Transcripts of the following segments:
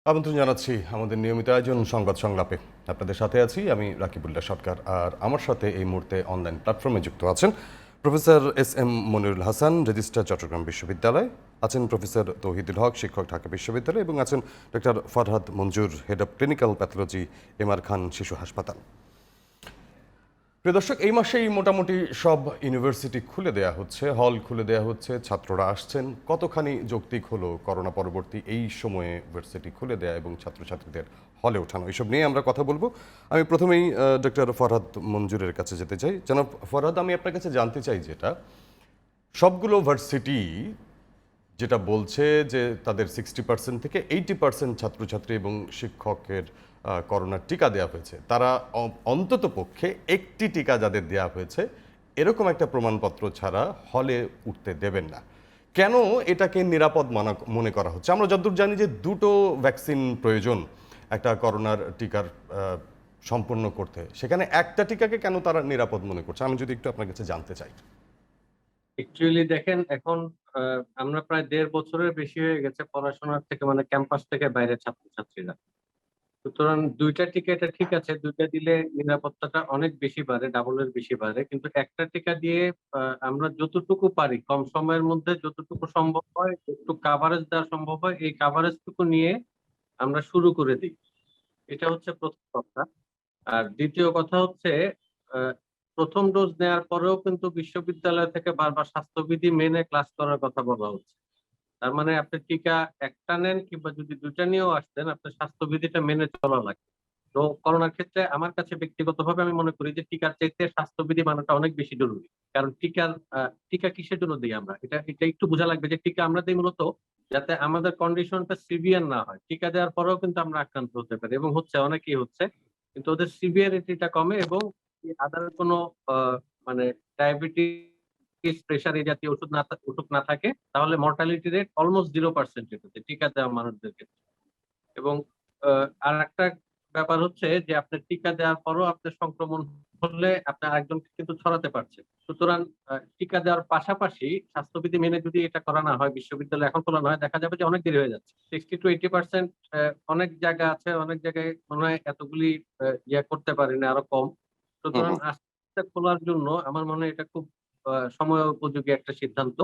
আমন্ত্রণ জানাচ্ছি আমাদের নিয়মিত আয়োজন সংবাদ সংলাপে। আপনাদের সাথে আছি আমি রাকিবুল্লাহ সরকার, আর আমার সাথে এই মুহূর্তে অনলাইন প্ল্যাটফর্মে যুক্ত আছেন professor S M. Monirul Hasan, registrar Chittagong বিশ্ববিদ্যালয়, আছেন প্রফেসর তৌহিদুল হক, শিক্ষক ঢাকা বিশ্ববিদ্যালয়, এবং আছেন doctor Farhad Manzur, head of clinical pathology, M R. Khan শিশু হাসপাতাল। প্রিয় দর্শক, এই মাসেই মোটামুটি সব ইউনিভার্সিটি খুলে দেয়া হচ্ছে, হল খুলে দেয়া হচ্ছে, ছাত্ররা আসছেন। কতখানি যৌক্তিক হলো করোনা পরবর্তী এই সময়ে ইউনিভার্সিটি খুলে দেয়া এবং ছাত্রছাত্রীদের হলে ওঠানো, এইসব নিয়ে আমরা কথা বলবো। আমি প্রথমেই ডক্টর ফরহাদ মঞ্জুরের কাছে যেতে চাই। জনাব ফরহাদ, আমি আপনার কাছে জানতে চাই, যেটা সবগুলো ভার্সিটি যেটা বলছে যে তাদের 60% থেকে 80% ছাত্রছাত্রী এবং শিক্ষকের করোনার টিকা দেওয়া হয়েছে, তারা অন্তত পক্ষে একটি টিকা যাদের দেওয়া হয়েছে এরকম একটা প্রমাণপত্র ছাড়া হলে উঠতে দেবেন না। কেন এটাকে নিরাপদ মনে করা হচ্ছে? আমরা যতদূর জানি যে দুটো ভ্যাকসিন প্রয়োজন একটা করোনার টিকার সম্পন্ন করতে, সেখানে একটা টিকাকে কেন তারা নিরাপদ মনে করছে, আমি যদি একটু আপনার কাছে জানতে চাই। অ্যাকচুয়ালি দেখেন, এখন আমরা প্রায় ১.৫ বছরের বেশি হয়ে গেছে পড়াশোনার থেকে, মানে ক্যাম্পাস থেকে বাইরে ছাত্রছাত্রীরা। সুতরাং ২টা টিকা, এটা ঠিক আছে, ২টা দিলে নিরাপত্তাটা অনেক বেশি বাড়ে, ডাবলের বেশি বাড়ে। কিন্তু একটা টিকা দিয়ে আমরা যতটুকু পারি কম সময়ের মধ্যে যতটুকু সম্ভব হয়, একটু কাভারেজ দেওয়া সম্ভব হয়, এই কাভারেজটুকু নিয়ে আমরা শুরু করে দিই। এটা হচ্ছে প্রথম কথা। আর দ্বিতীয় কথা হচ্ছে, আহ, প্রথম ডোজ নেওয়ার পরেও কিন্তু বিশ্ববিদ্যালয় থেকে বারবার স্বাস্থ্যবিধি মেনে ক্লাস করার কথা বলা হচ্ছে। তার মানে আপনি টিকা একটা নেন কিংবা যদি ২টা নিয়েও আসতেন, আপনার স্বাস্থ্যবিধিটা মেনে চলা লাগবে। তো করোনার ক্ষেত্রে আমার কাছে ব্যক্তিগতভাবে আমি মনে করি যে টিকার চাইতে স্বাস্থ্যবিধি মানাটা অনেক বেশি জরুরি। কারণ টিকা কিসের জন্য দিই আমরা, এটা একটু বোঝা লাগবে যে টিকা আমরা দিই মূলত যাতে আমাদের কন্ডিশনটা সিভিয়ার না হয়। টিকা দেওয়ার পরেও কিন্তু আমরা আক্রান্ত হতে পারি, এবং অনেকেই হচ্ছে, কিন্তু ওদের সিভিয়ারিটিটা কমে, এবং আদার কোনো মানে ডায়াবেটিস, প্রেশার এই জাতীয় ওষুধ না থাকে, তাহলে মর্টালিটি রেট অলমোস্ট 0% এটাতে টিকা দেওয়া মানুষদের ক্ষেত্রে। এবং আর একটা ব্যাপার হচ্ছে যে আপনার টিকা দেওয়ার পরও আপনার সংক্রমণ হলে আপনি আরেকজনকে কিন্তু ছড়াতে পারছেন। সুতরাং টিকা দেওয়ার পাশাপাশি স্বাস্থ্যবিধি মেনে যদি এটা করা না হয়, বিশ্ববিদ্যালয় এখন খোলা না হয়, দেখা যাবে যে অনেক দেরি হয়ে যাচ্ছে। 60 to 80% অনেক জায়গা আছে, অনেক জায়গায় মনে হয় এতগুলি করতে পারি না, আরো কম। হুম, সুতরাং হুম। আস্তে আস্তে খোলার জন্য আমার মনে হয় এটা খুব সময় উপযোগী একটা সিদ্ধান্ত।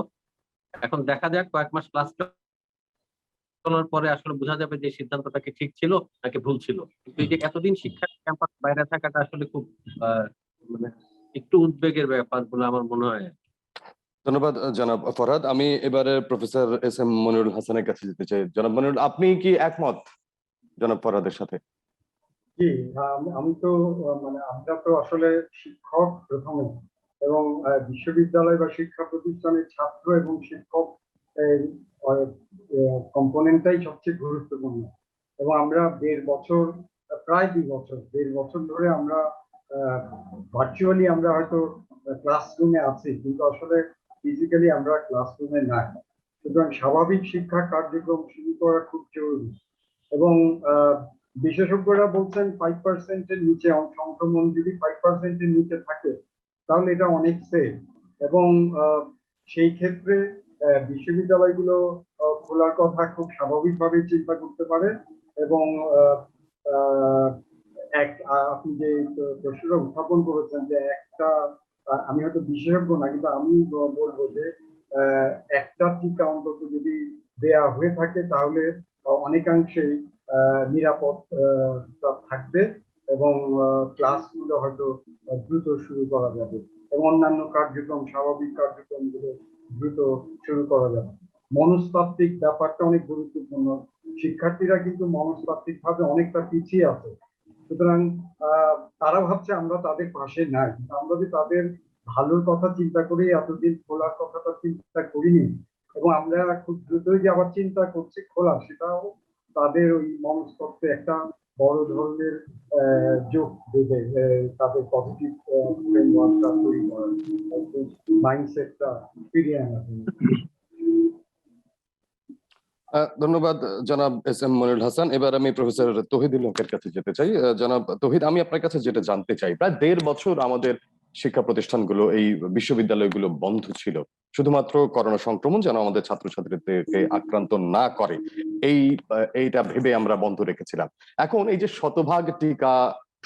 এখন দেখা যাক কয়েক মাস ক্লাস চলার পরে আসলে বোঝা যাবে যে সিদ্ধান্তটা কি ঠিক ছিল নাকি ভুল ছিল। কিন্তু এই যে এতদিন শিক্ষা ক্যাম্পাস বাইরে থাকাটা আসলে খুব আহ, মানে একটু উদ্বেগের ব্যাপার বলে আমার মনে হয়। ধন্যবাদ জনাব ফরহাদ। আমি এবারে প্রফেসর এস.এম. মনিরুল হাসানের কাছে যেতে চাই। জনাব মনিরুল, আপনি কি একমত জনাব ফরহাদের সাথে? জি, আমি তো মানে আমরা তো আসলে শিক্ষক প্রথমে, এবং বিশ্ববিদ্যালয় বা শিক্ষা প্রতিষ্ঠানের ছাত্র এবং শিক্ষক কম্পোনেন্টটাই সবচেয়ে গুরুত্বপূর্ণ। এবং আমরা প্রায় ১.৫ বছর ধরে আমরা ভার্চুয়ালি আমরা হয়তো ক্লাসরুমে আছি, কিন্তু আসলে ফিজিক্যালি আমরা ক্লাসরুমে নাই। সুতরাং স্বাভাবিক শিক্ষা কার্যক্রম শুরু করা খুব জরুরি। এবং বিশেষজ্ঞরা বলছেন 5% এর নিচে সংক্রমণ যদি 5% এর নিচে থাকে তাহলে এটা অনেক সেফ। এবং সেই ক্ষেত্রে বিশ্ববিদ্যালয়গুলো খোলার কথা খুব স্বাভাবিকভাবে চিন্তা করতে পারে। এবং আপনি যে প্রশ্নটা উত্থাপন করেছেন যে একটা, আমি হয়তো বিশেষজ্ঞ না, কিন্তু আমি বলবো যে একটা টিকা অন্তত যদি দেয়া হয়ে থাকে তাহলে অনেকাংশেই নিরাপদ থাকবে, এবং ক্লাসগুলো হয়তো দ্রুত শুরু করা যাবে, এবং অন্যান্য কার্যক্রম, স্বাভাবিক কার্যক্রমগুলো দ্রুত শুরু করা যাবে। মনস্তাত্ত্বিক ব্যাপারটা অনেক গুরুত্বপূর্ণ। শিক্ষার্থীরা কিন্তু মনস্তাত্ত্বিক ভাবে অনেকটা পিছিয়ে আছে। সুতরাং তারা ভাবছে আমরা তাদের পাশে নাই, কিন্তু আমরা যদি তাদের ভালোর কথা চিন্তা করি, এতদিন খোলার কথাটা চিন্তা করিনি, এবং আমরা খুব দ্রুতই যে আবার চিন্তা করছি খোলা, সেটাও তাদের ওই মনস্তত্ত্বে একটা বড় ধরনের যোগ দেবে, তাদের পজিটিভ ফ্রেমওয়ার্কটা তৈরি করার, মাইন্ডসেটটা ফিরিয়ে আনার জন্য। ধন্যবাদ জনাব এস.এম. মনিরুল হাসান। এবার আমি প্রফেসর তৌহিদুল হকের কাছে যেতে চাই। জনাব তৌহিদ, আমি আপনার কাছে যেটা জানতে চাই, প্রায় ১.৫ বছর আমাদের শিক্ষা প্রতিষ্ঠানগুলো, এই বিশ্ববিদ্যালয়গুলো বন্ধ ছিল শুধুমাত্র করোনা সংক্রমণ যেন আমাদের ছাত্রছাত্রীদেরকে আক্রান্ত না করে, এইটা ভেবে আমরা বন্ধ রেখেছিলাম। এখন এই যে শতভাগ টিকা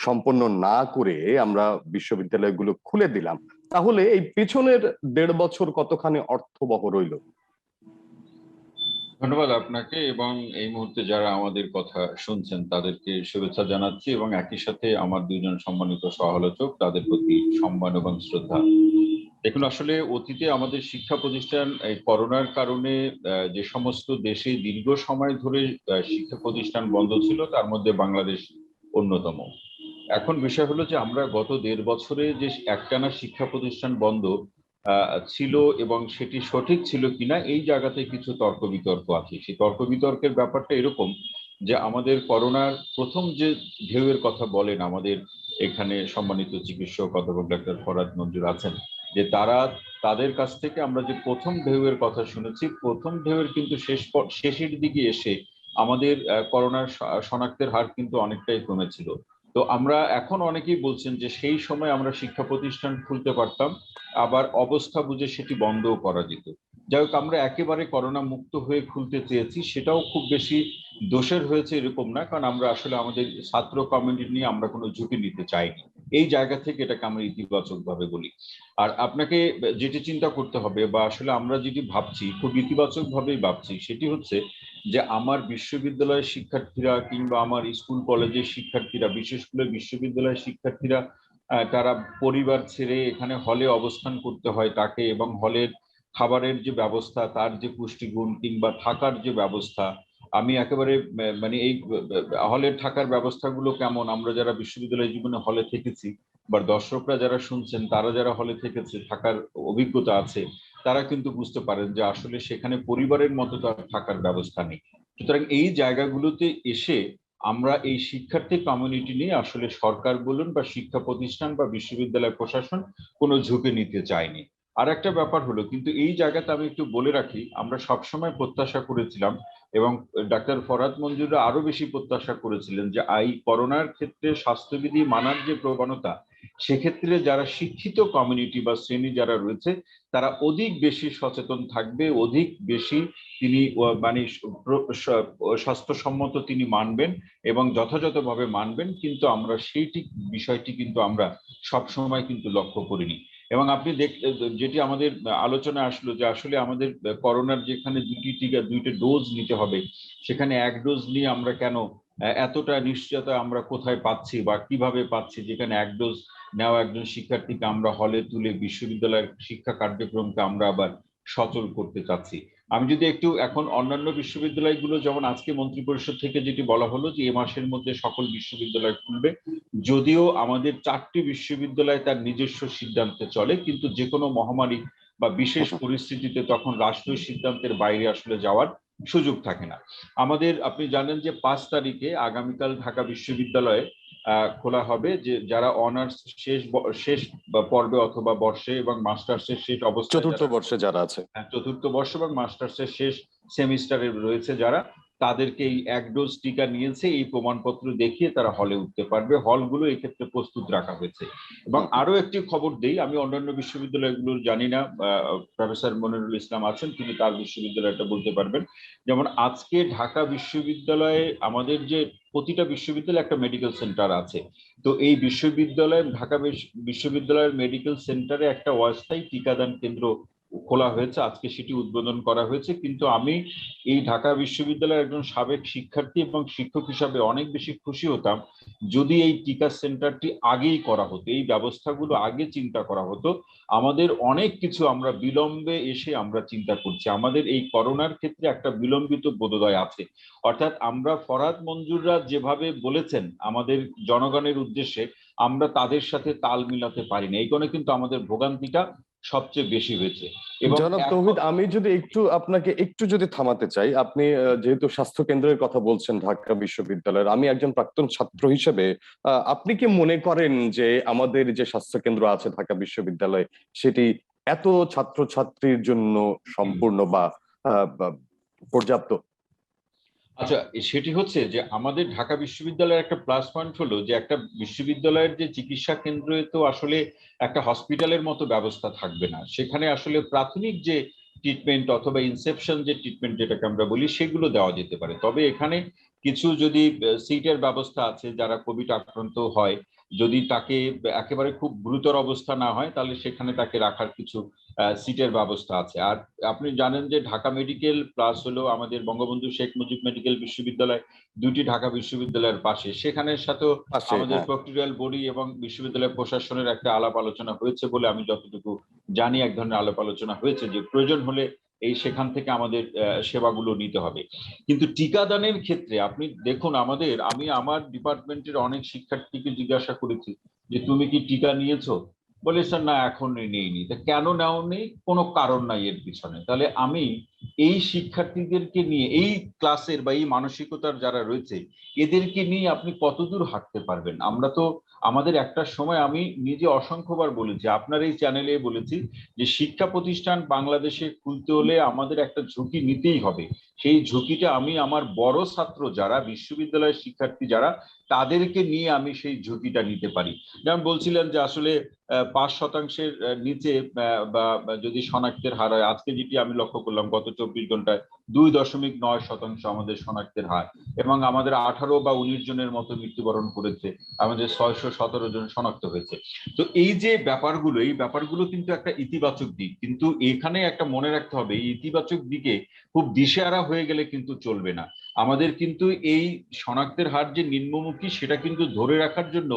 সম্পন্ন না করে আমরা বিশ্ববিদ্যালয়গুলো খুলে দিলাম, তাহলে এই পিছনের 1.5 বছর কতখানি অর্থবহ রইল? ধন্যবাদ আপনাকে, এবং এই মুহূর্তে যারা আমাদের কথা শুনছেন তাদেরকে শুভেচ্ছা জানাচ্ছি, এবং একই সাথে আমার দুইজন সম্মানিত সহ-আলোচক তাদের প্রতি সম্মান এবং শ্রদ্ধা। দেখুন, আসলে অতীতে আমাদের শিক্ষা প্রতিষ্ঠান এই করোনার কারণে যে সমস্ত দেশে দীর্ঘ সময় ধরে শিক্ষা প্রতিষ্ঠান বন্ধ ছিল, তার মধ্যে বাংলাদেশ অন্যতম। এখন বিষয় হলো যে আমরা গত 1.5 বছরে যে একটানা শিক্ষা প্রতিষ্ঠান বন্ধ ছিল এবং সেটি সঠিক ছিল কিনা, এই জায়গাতে কিছু তর্ক বিতর্ক আছে। সেই তর্ক বিতর্কের ব্যাপারটা এরকম যে আমাদের করোনার প্রথম যে ঢেউয়ের কথা বলেন আমাদের এখানে সম্মানিত চিকিৎসক অধ্যাপক ডাক্তার ফরহাদ মঞ্জুর আছেন, যে তাদের কাছ থেকে আমরা যে প্রথম ঢেউয়ের কথা শুনেছি, প্রথম ঢেউয়ের কিন্তু শেষের দিকে এসে আমাদের করোনার শনাক্তের হার কিন্তু অনেকটাই কমেছিল। তো আমরা এখন অনেকেই বলছেন যে সেই সময় আমরা শিক্ষা প্রতিষ্ঠান খুলতে পারতাম, আবার অবস্থা বুঝে সেটি বন্ধও করা যেত। যাই হোক, আমরা একেবারে করোনা মুক্ত হয়ে খুলতে চেয়েছি, সেটাও খুব বেশি দোষের হয়েছে এরকম না, কারণ আমরা আসলে আমাদের ছাত্র কমিউনিটি নিয়ে আমরা কোনো ঝুঁকি নিতে চাইনি। এই জায়গা থেকে এটাকে আমরা ইতিবাচক ভাবে বলি। আর আপনাকে যেটি চিন্তা করতে হবে, বা আসলে আমরা যেটি ভাবছি খুব ইতিবাচক ভাবেই ভাবছি, সেটি হচ্ছে যে আমার বিশ্ববিদ্যালয়ের শিক্ষার্থীরা কিংবা আমার স্কুল কলেজের শিক্ষার্থীরা, বিশেষ করে বিশ্ববিদ্যালয়ের শিক্ষার্থীরা, তারা পরিবার ছেড়ে এখানে হলে অবস্থান করতে হয় তাকে, এবং হলের খাবারের যে ব্যবস্থা, তার যে পুষ্টিগুণ কিংবা থাকার যে ব্যবস্থা, আমি একেবারে মানে এই হলের থাকার ব্যবস্থাগুলো কেমন, আমরা যারা বিশ্ববিদ্যালয় জীবনে হলে থেকেছি বা দর্শকরা যারা শুনছেন তারা যারা হলে থেকেছে, থাকার অভিজ্ঞতা আছে, তারা কিন্তু বুঝতে পারেন যে আসলে সেখানে পরিবারের মতো তার থাকার ব্যবস্থা নেই। সুতরাং এই জায়গাগুলোতে এসে আমরা এই শিক্ষার্থী কমিউনিটি নিয়ে আসলে সরকার বলুন বা শিক্ষা প্রতিষ্ঠান বা বিশ্ববিদ্যালয় প্রশাসন কোনো ঝুঁকি নিতে চায়নি। আর একটা ব্যাপার হলো, কিন্তু এই জায়গাতে আমি একটু বলে রাখি, আমরা সবসময় প্রত্যাশা করেছিলাম এবং ডাক্তার ফরহাদ মঞ্জুররা আরো বেশি প্রত্যাশা করেছিলেন যে এই করোনার ক্ষেত্রে স্বাস্থ্যবিধি মানার যে প্রবণতা, সেক্ষেত্রে যারা শিক্ষিত কমিউনিটি বা শ্রেণী যারা রয়েছে তারা অধিক বেশি সচেতন থাকবে, অধিক বেশি তিনি মানে স্বাস্থ্যসম্মত তিনি মানবেন এবং যথাযথভাবে মানবেন। কিন্তু আমরা সেইটি বিষয়টি কিন্তু আমরা সবসময় কিন্তু লক্ষ্য করিনি। এবং আপনি যেটি আমাদের আলোচনায় আসলো যে আসলে আমাদের করোনার যেখানে 2টি টিকা 2টে ডোজ নিতে হবে, সেখানে 1 ডোজ নিয়ে আমরা কেন এতটা নিশ্চয়তা আমরা কোথায় পাচ্ছি বা কিভাবে পাচ্ছি, যেখানে 1 ডোজ নেওয়া একজন শিক্ষার্থীকে আমরা হলে তুলে বিশ্ববিদ্যালয়ের শিক্ষা কার্যক্রমকে আমরা আবার সচল করতে চাচ্ছি। আমি যদি একটু এখন অন্যান্য বিশ্ববিদ্যালয়গুলো, যেমন আজকে মন্ত্রিপরিষদ থেকে যেটি বলা হলো যে এ মাসের মধ্যে সকল বিশ্ববিদ্যালয় খুলবে, যদিও আমাদের 4টি বিশ্ববিদ্যালয় তার নিজস্ব সিদ্ধান্তে চলে, কিন্তু যে কোনো মহামারী বা বিশেষ পরিস্থিতিতে তখন রাষ্ট্রীয় সিদ্ধান্তের বাইরে আসলে যাওয়ার সুযোগ থাকে না। আমাদের আপনি জানেন যে 5 তারিখে আগামীকাল ঢাকা বিশ্ববিদ্যালয়ে খোলা হবে, যে যারা অনার্স শেষ পর্বে অথবা বর্ষে এবং মাস্টার্সের শেষ অবস্থায়, চতুর্থ বর্ষে যারা আছে, চতুর্থ বর্ষ এবং মাস্টার্সের শেষ সেমিস্টারে রয়েছে যারা, তাদেরকে এই 1 ডোজ টিকা নিয়েছে এই প্রমাণপত্র দেখিয়ে তারা হলে উঠতে পারবে। হলগুলো এই ক্ষেত্রে প্রস্তুত রাখা হয়েছে। এবং আরো একটি খবর দেই, আমি অন্যান্য বিশ্ববিদ্যালয়গুলোর জানি না, প্রফেসর মনিরুল ইসলাম আছেন, তিনি তার বিশ্ববিদ্যালয়টা বলতে পারবেন। যেমন আজকে ঢাকা বিশ্ববিদ্যালয়ে আমাদের যে প্রতিটা বিশ্ববিদ্যালয়ে একটা মেডিকেল সেন্টার আছে, তো এই ঢাকা বিশ্ববিদ্যালয়ের মেডিকেল সেন্টারে একটা অস্থায়ী টিকাদান কেন্দ্র খোলা হয়েছে, আজকে সেটি উদ্বোধন করা হয়েছে। কিন্তু আমি এই ঢাকা বিশ্ববিদ্যালয়ের একজন সাবেক শিক্ষার্থী এবং শিক্ষক হিসাবে অনেক বেশি খুশি হতাম যদি এই টিকা সেন্টারটি আগেই করা হতো, এই ব্যবস্থাগুলো আগে চিন্তা করা হতো। আমাদের অনেক কিছু আমরা বিলম্বে এসে আমরা চিন্তা করছি, আমাদের এই করোনার ক্ষেত্রে একটা বিলম্বিত বোধোদয় আছে। অর্থাৎ আমরা ফরহাদ মঞ্জুররা যেভাবে বলেছেন আমাদের জনগণের উদ্দেশ্যে, আমরা তাদের সাথে তাল মিলাতে পারিনি, এই কারণে কিন্তু আমাদের ভোগান্তিটা সবচেয়ে বেশি হয়েছে। এবং জনাব তৌহিদ, আমি যদি আপনাকে একটু যদি থামাতে চাই, আপনি যেহেতু স্বাস্থ্য কেন্দ্রের কথা বলছেন ঢাকা বিশ্ববিদ্যালয়ের, আমি একজন প্রাক্তন ছাত্র হিসেবে আপনি কি মনে করেন যে আমাদের যে স্বাস্থ্য কেন্দ্র আছে ঢাকা বিশ্ববিদ্যালয়ে, সেটি এত ছাত্রছাত্রীর জন্য সম্পূর্ণ বা পর্যাপ্ত? আচ্ছা, সেটি হচ্ছে যে আমাদের ঢাকা বিশ্ববিদ্যালয়ের একটা প্লাস পয়েন্ট হলো যে একটা বিশ্ববিদ্যালয়ের যে চিকিৎসা কেন্দ্রে তো আসলে একটা হসপিটালের মতো ব্যবস্থা থাকবে না, সেখানে আসলে প্রাথমিক যে ট্রিটমেন্ট অথবা ইনসেপশন যে ট্রিটমেন্ট যেটাকে আমরা বলি সেগুলো দেওয়া যেতে পারে। তবে এখানে কিছু যদি সিটের ব্যবস্থা আছে, যারা কোভিড আক্রান্ত হয়, যদি তাকে একেবারে খুব গুরুতর অবস্থা না হয় তাহলে সেখানে তাকে রাখার কিছু সিটের ব্যবস্থা আছে। আর আপনি জানেন যে ঢাকা মেডিকেল প্লাস হলো আমাদের বঙ্গবন্ধু শেখ মুজিব মেডিকেল বিশ্ববিদ্যালয়, দুটি ঢাকা বিশ্ববিদ্যালয়ের পাশে, সেখানের সাথেও পাশে, আমাদের হ্যাঁ। প্রক্টরিয়াল বডি এবং বিশ্ববিদ্যালয় প্রশাসনের একটা আলাপ আলোচনা হয়েছে বলে আমি যতটুকু জানি, এক ধরনের আলাপ আলোচনা হয়েছে যে প্রয়োজন হলে এই সেখান থেকে আমাদের সেবাগুলো নিতে হবে। কিন্তু টিকাদানের ক্ষেত্রে আপনি দেখুন, আমি আমার ডিপার্টমেন্টের অনেক শিক্ষার্থীকে জিজ্ঞাসা করেছি যে তুমি কি টিকা নিয়েছো, বলে স্যার না এখন নেইনি। তা কেন নেওনি? কোনো কারণ নাই এর পিছনে। তাহলে আমি এই শিক্ষার্থীদেরকে নিয়ে, এই ক্লাসের বা এই মানসিকতার যারা রয়েছে, এদেরকে নিয়ে আপনি কতদূর হাঁটতে পারবেন? আমরা তো আমাদের একটা সময়, আমি নিজে অসংখ্যবার বলেছি, আপনার এই চ্যানেলে বলেছি যে শিক্ষা প্রতিষ্ঠান বাংলাদেশে খুলতে হলে আমাদের একটা ঝুঁকি নিতেই হবে। সেই ঝুঁকিটা আমি আমার বড় ছাত্র যারা, বিশ্ববিদ্যালয়ের শিক্ষার্থী যারা, তাদেরকে নিয়ে আমি সেই ঝুঁকিটা নিতে পারি। যেমন বলছিলেন যে আসলে 5% নিচে বা যদি শনাক্তের হার হয়, আজকে যেটি আমি লক্ষ্য করলাম গত 24 ঘন্টায় 2.9% আমাদের শনাক্তের হার, এবং আমাদের 18 বা 19 জনের মতো মৃত্যুবরণ করেছে, আমাদের 617 জন শনাক্ত হয়েছে। তো এই যে ব্যাপারগুলো, এই ব্যাপারগুলো কিন্তু একটা ইতিবাচক দিক, কিন্তু এখানে একটা মনে রাখতে হবে, এই ইতিবাচক দিকে খুব দিশেহারা হয়ে গেলে কিন্তু চলবে না। আমাদের কিন্তু এই শনাক্তের হার যে নিম্নমুখী সেটা কিন্তু ধরে রাখার জন্য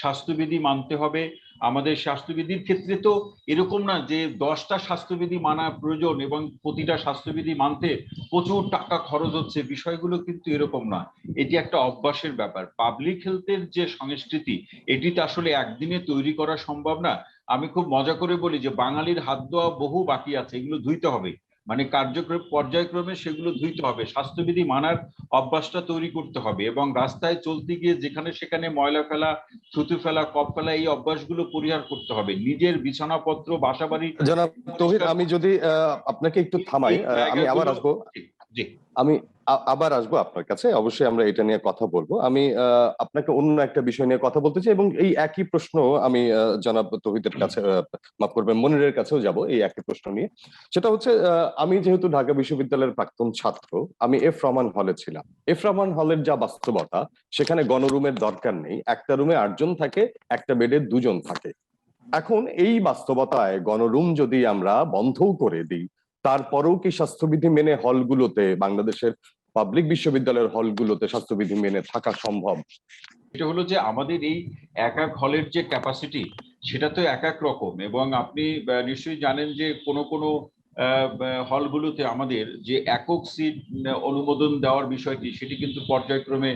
স্বাস্থ্যবিধি মানতে হবে। আমাদের স্বাস্থ্যবিধির ক্ষেত্রে তো এরকম না যে 10টা স্বাস্থ্যবিধি মানা প্রয়োজন এবং প্রতিটা স্বাস্থ্যবিধি মানতে প্রচুর টাকা খরচ হচ্ছে, বিষয়গুলো কিন্তু এরকম না। এটি একটা অভ্যাসের ব্যাপার। পাবলিক হেলথের যে সংস্কৃতি, এটিতে আসলে একদিনে তৈরি করা সম্ভব না। আমি খুব মজা করে বলি যে বাঙালির হাত ধোয়া বহু বাকি আছে, এগুলো ধুইতে হবে, মানে কার্যক্রম পর্যায়ক্রমে সেগুলো ধুইতে হবে, স্বাস্থ্যবিধি মানার অভ্যাসটা তৈরি করতে হবে, এবং রাস্তায় চলতে গিয়ে যেখানে সেখানে ময়লা ফেলা, থুতু ফেলা, কপ ফেলা, এই অভ্যাসগুলো পরিহার করতে হবে। নিজের বিছানাপত্র, বাসাবাড়ি জনাব তৌহিদ, আমি যদি আপনাকে একটু থামাই, এই আমি আবার জায়গাগুলো। আসবো। জি। আমি আবার আসবো আপনার কাছে, অবশ্যই আমরা এটা নিয়ে কথা বলবো। আমি আপনাকে অন্য একটা বিষয় নিয়ে কথা বলতে চাই এবং এই একই প্রশ্ন আমি জনাব তৌহিদের কাছে, মাফ করবেন, মনিরের কাছেও যাব এই একই প্রশ্ন নিয়ে। সেটা হচ্ছে, আমি যেহেতু ঢাকা বিশ্ববিদ্যালয়ের প্রাক্তন ছাত্র, আমি এফ রহমান হলে ছিলাম। এফ রহমান হলের যা বাস্তবতা, সেখানে গণরুমের দরকার নেই, একটা রুমে 8 জন থাকে, একটা বেডে 2 জন থাকে। এখন এই বাস্তবতায় গণরুম যদি আমরা বন্ধও করে দিই, তারপরেও কি স্বাস্থ্যবিধি মেনে হলগুলোতে, বাংলাদেশের পাবলিক বিশ্ববিদ্যালয়ের হলগুলোতে স্বাস্থ্যবিধি মেনে থাকা সম্ভব? এটা হলো যে আমাদের এই এক এক হলের যে ক্যাপাসিটি, সেটা তো এক এক রকম, এবং আপনি নিশ্চয়ই জানেন যে কোনো কোনো হলগুলোতে আমাদের যে একক সিট অনুমোদন দেওয়ার বিষয়টি, সেটি কিন্তু পর্যায়ক্রমে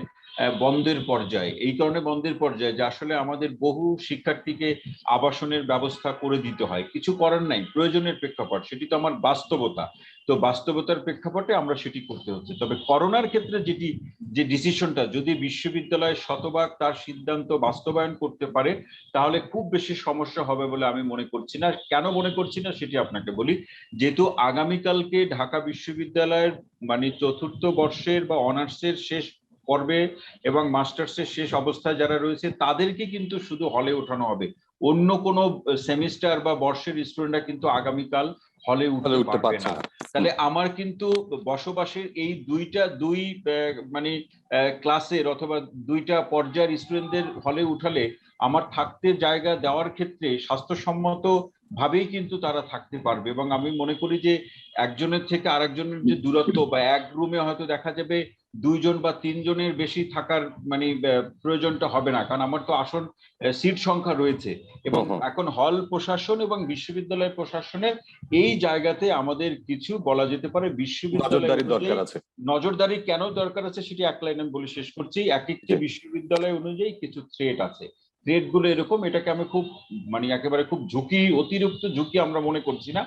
বন্ধের পর্যায়ে, এই কারণে বন্ধের পর্যায়ে যে আসলে আমাদের বহু শিক্ষার্থীকে আবাসনের ব্যবস্থা করে দিতে হয়, কিছু করার নাই, প্রয়োজনের প্রেক্ষাপট, সেটি তো আমার বাস্তবতা। তো বাস্তবতার প্রেক্ষাপটে আমরা সেটি করতে হচ্ছে। তবে করোনার ক্ষেত্রে যেটি, যে ডিসিশনটা যদি বিশ্ববিদ্যালয় শতভাগ তার সিদ্ধান্ত বাস্তবায়ন করতে পারে, তাহলে খুব বেশি সমস্যা হবে বলে আমি মনে করছি না। কেন মনে করছি না সেটি আপনাকে বলি। যেহেতু আগামীকালকে ঢাকা বিশ্ববিদ্যালয়ের মানে 4র্থ বর্ষের বা অনার্সের শেষ পর্বে এবং মাস্টার্সের শেষ অবস্থায় যারা রয়েছে, তাদেরকে কিন্তু শুধু হলে ওঠানো হবে। অন্য কোনো সেমিস্টার বা বর্ষের স্টুডেন্টরা কিন্তু আগামীকাল হলে তাহলে উঠতে উঠতে পারবে পারছে না। না। তাহলে আমার কিন্তু বসবাসের এই দুই মানে ক্লাসের অথবা 2টা পর্যায়ের স্টুডেন্টদের হলে উঠালে আমার থাকতে জায়গা দেওয়ার ক্ষেত্রে স্বাস্থ্যসম্মত ভাবেই কিন্তু তারা থাকতে পারবে। এবং আমি মনে করি যে একজনের থেকে আরেকজনের যে দূরত্ব, বা এক রুমে হয়তো দেখা যাবে 2 জন বা 3 জনের বেশি থাকার মানে প্রয়োজনটা হবে না, কারণ আমার তো আসন সিট সংখ্যা রয়েছে। এবং হুম, হুম। এখন হল প্রশাসন এবং বিশ্ববিদ্যালয় প্রশাসনের এই জায়গাতে আমাদের কিছু বলা যেতে পারে বিশ্ববিদ্যালয় নজরদারির অনুযায়ী দরকার আছে। নজরদারি কেন দরকার আছে সেটি এক লাইনে আমি বলে শেষ করছি। এক একটি জি। বিশ্ববিদ্যালয় অনুযায়ী কিছু থ্রেট আছে, থ্রেট গুলো এরকম, এটাকে আমি খুব মানে একেবারে খুব ঝুঁকি, অতিরিক্ত ঝুঁকি আমরা মনে করছি না,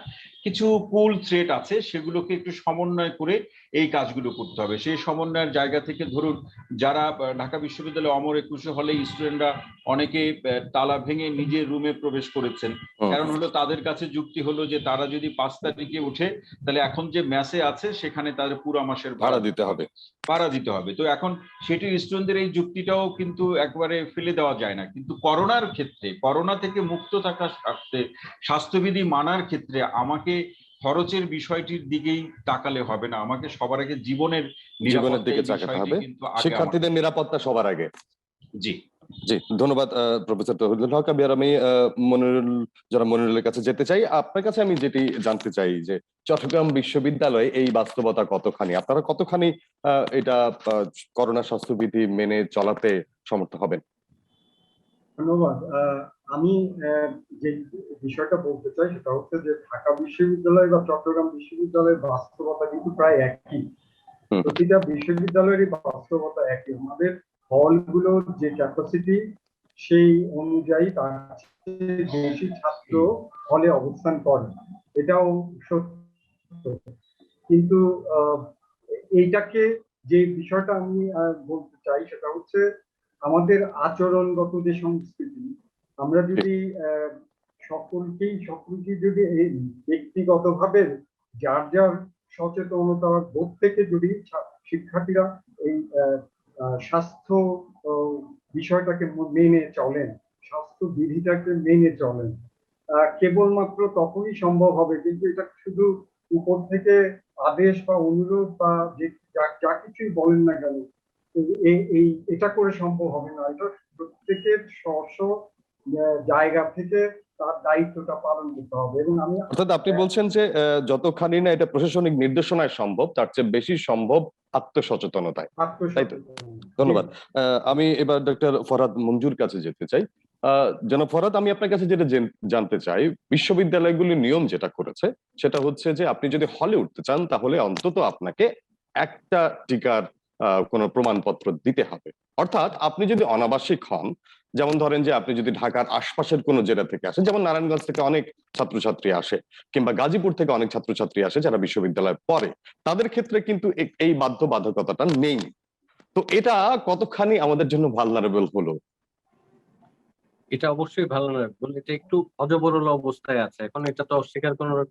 কিছু পুল থ্রেট আছে, সেগুলোকে একটু সমন্বয় করে এই কাজগুলো করতে হবে। সেই সমন্বয়ের জায়গা থেকে ধরুন, যারা ঢাকা বিশ্ববিদ্যালয়ে অমর একুশে হলে স্টুডেন্টরা অনেকে তালা ভেঙে নিজের রুমে প্রবেশ করেছেন। কারণ হলো তাদের কাছে যুক্তি হলো যে তারা যদি 5 তারিখে উঠে, তাহলে এখন যে মেসে আছে সেখানে তাদের পুরো মাসের ভাড়া দিতে হবে। তো এখন সেটি স্টুডেন্টদের এই যুক্তিটাও কিন্তু একবারে ফেলে দেওয়া যায় না। কিন্তু করোনার ক্ষেত্রে, করোনা থেকে মুক্ত থাকার স্বার্থে, স্বাস্থ্যবিধি মানার ক্ষেত্রে আমাকে খরচের বিষয়টির দিকেই তাকালে হবে না, আমাকে সবার আগে জীবনের দিকে তাকাতে হবে, শিক্ষার্থীদের নিরাপত্তা সবার আগে। জি জি, ধন্যবাদ প্রফেসর তৌহিদুল হক। আমি মনিরুলের কাছে যেতে চাই। আপনার কাছে আমি যেটি জানতে চাই যে চট্টগ্রাম বিশ্ববিদ্যালয়ে এই বাস্তবতা কতখানি, আপনারা কতখানি এটা করোনা স্বাস্থ্যবিধি মেনে চলাতে সমর্থ হবেন? ধন্যবাদ। আমি যে বিষয়টা বলতে চাই সেটা হচ্ছে যে ঢাকা বিশ্ববিদ্যালয় বা চট্টগ্রাম বিশ্ববিদ্যালয়ের বাস্তবতা কিন্তু প্রায় একই। প্রতিটা বিশ্ববিদ্যালয়েরই বাস্তবতা একই। আমাদের হলগুলোর যে ক্যাপাসিটি সেই অনুযায়ী তার বেশি ছাত্র হলে অবস্থান করে, এটাও সত্য। কিন্তু এইটাকে যে বিষয়টা আমি বলতে চাই সেটা হচ্ছে আমাদের আচরণগত যে সংস্কৃতি, আমরা যদি সকলকেই যদি এই ব্যক্তিগতভাবে যার যার সচেতনতার বোধ থেকে যদি শিক্ষার্থীরা এই স্বাস্থ্য বিষয়টাকে মেনে চলেন, স্বাস্থ্য বিধিটাকে মেনে চলেন, কেবলমাত্র তখনই সম্ভব হবে। কিন্তু এটা শুধু উপর থেকে আদেশ বা অনুরোধ বা যা কিছুই বলেন না কেন, এটা করে সম্ভব হবে না। এটা প্রত্যেকের স্ব জায়গা থেকে তার দায়িত্বটা পালন করতে হবে। এবং অর্থাৎ আপনি বলছেন যে যতখানি না এটা প্রশাসনিক নির্দেশনায় সম্ভব, তার চেয়ে বেশি সম্ভব আত্মসচেতনতায়। ধন্যবাদ। আমি এবার ডক্টর ফরহাদ মঞ্জুর কাছে যেতে চাই। জনাব ফরহাদ, আমি আপনার কাছে যেটা জানতে চাই, বিশ্ববিদ্যালয়গুলির নিয়ম যেটা করেছে সেটা হচ্ছে যে আপনি যদি হলে উঠতে চান তাহলে অন্তত আপনাকে একটা টিকার কোন প্রমাণপত্র দিতে হবে। অর্থাৎ আপনি যদি অনাবাসিক হন, যেমন ধরেন যে আপনি যদি ঢাকার আশপাশের কোনো জেলা থেকে আসেন, যেমন নারায়ণগঞ্জ থেকে অনেক ছাত্রছাত্রী আসে কিংবা গাজীপুর থেকে অনেক ছাত্রছাত্রী আসে যারা বিশ্ববিদ্যালয়ে পড়ে, তাদের ক্ষেত্রে কিন্তু এই বাধ্যবাধকতাটা নেই। তো এটা কতখানি আমাদের জন্য ভালনারেবল হলো? এটা অবশ্যই ভালো নয়, এটা একটু অজবরল অবস্থায় আছে এখন, এটা তো অস্বীকার করার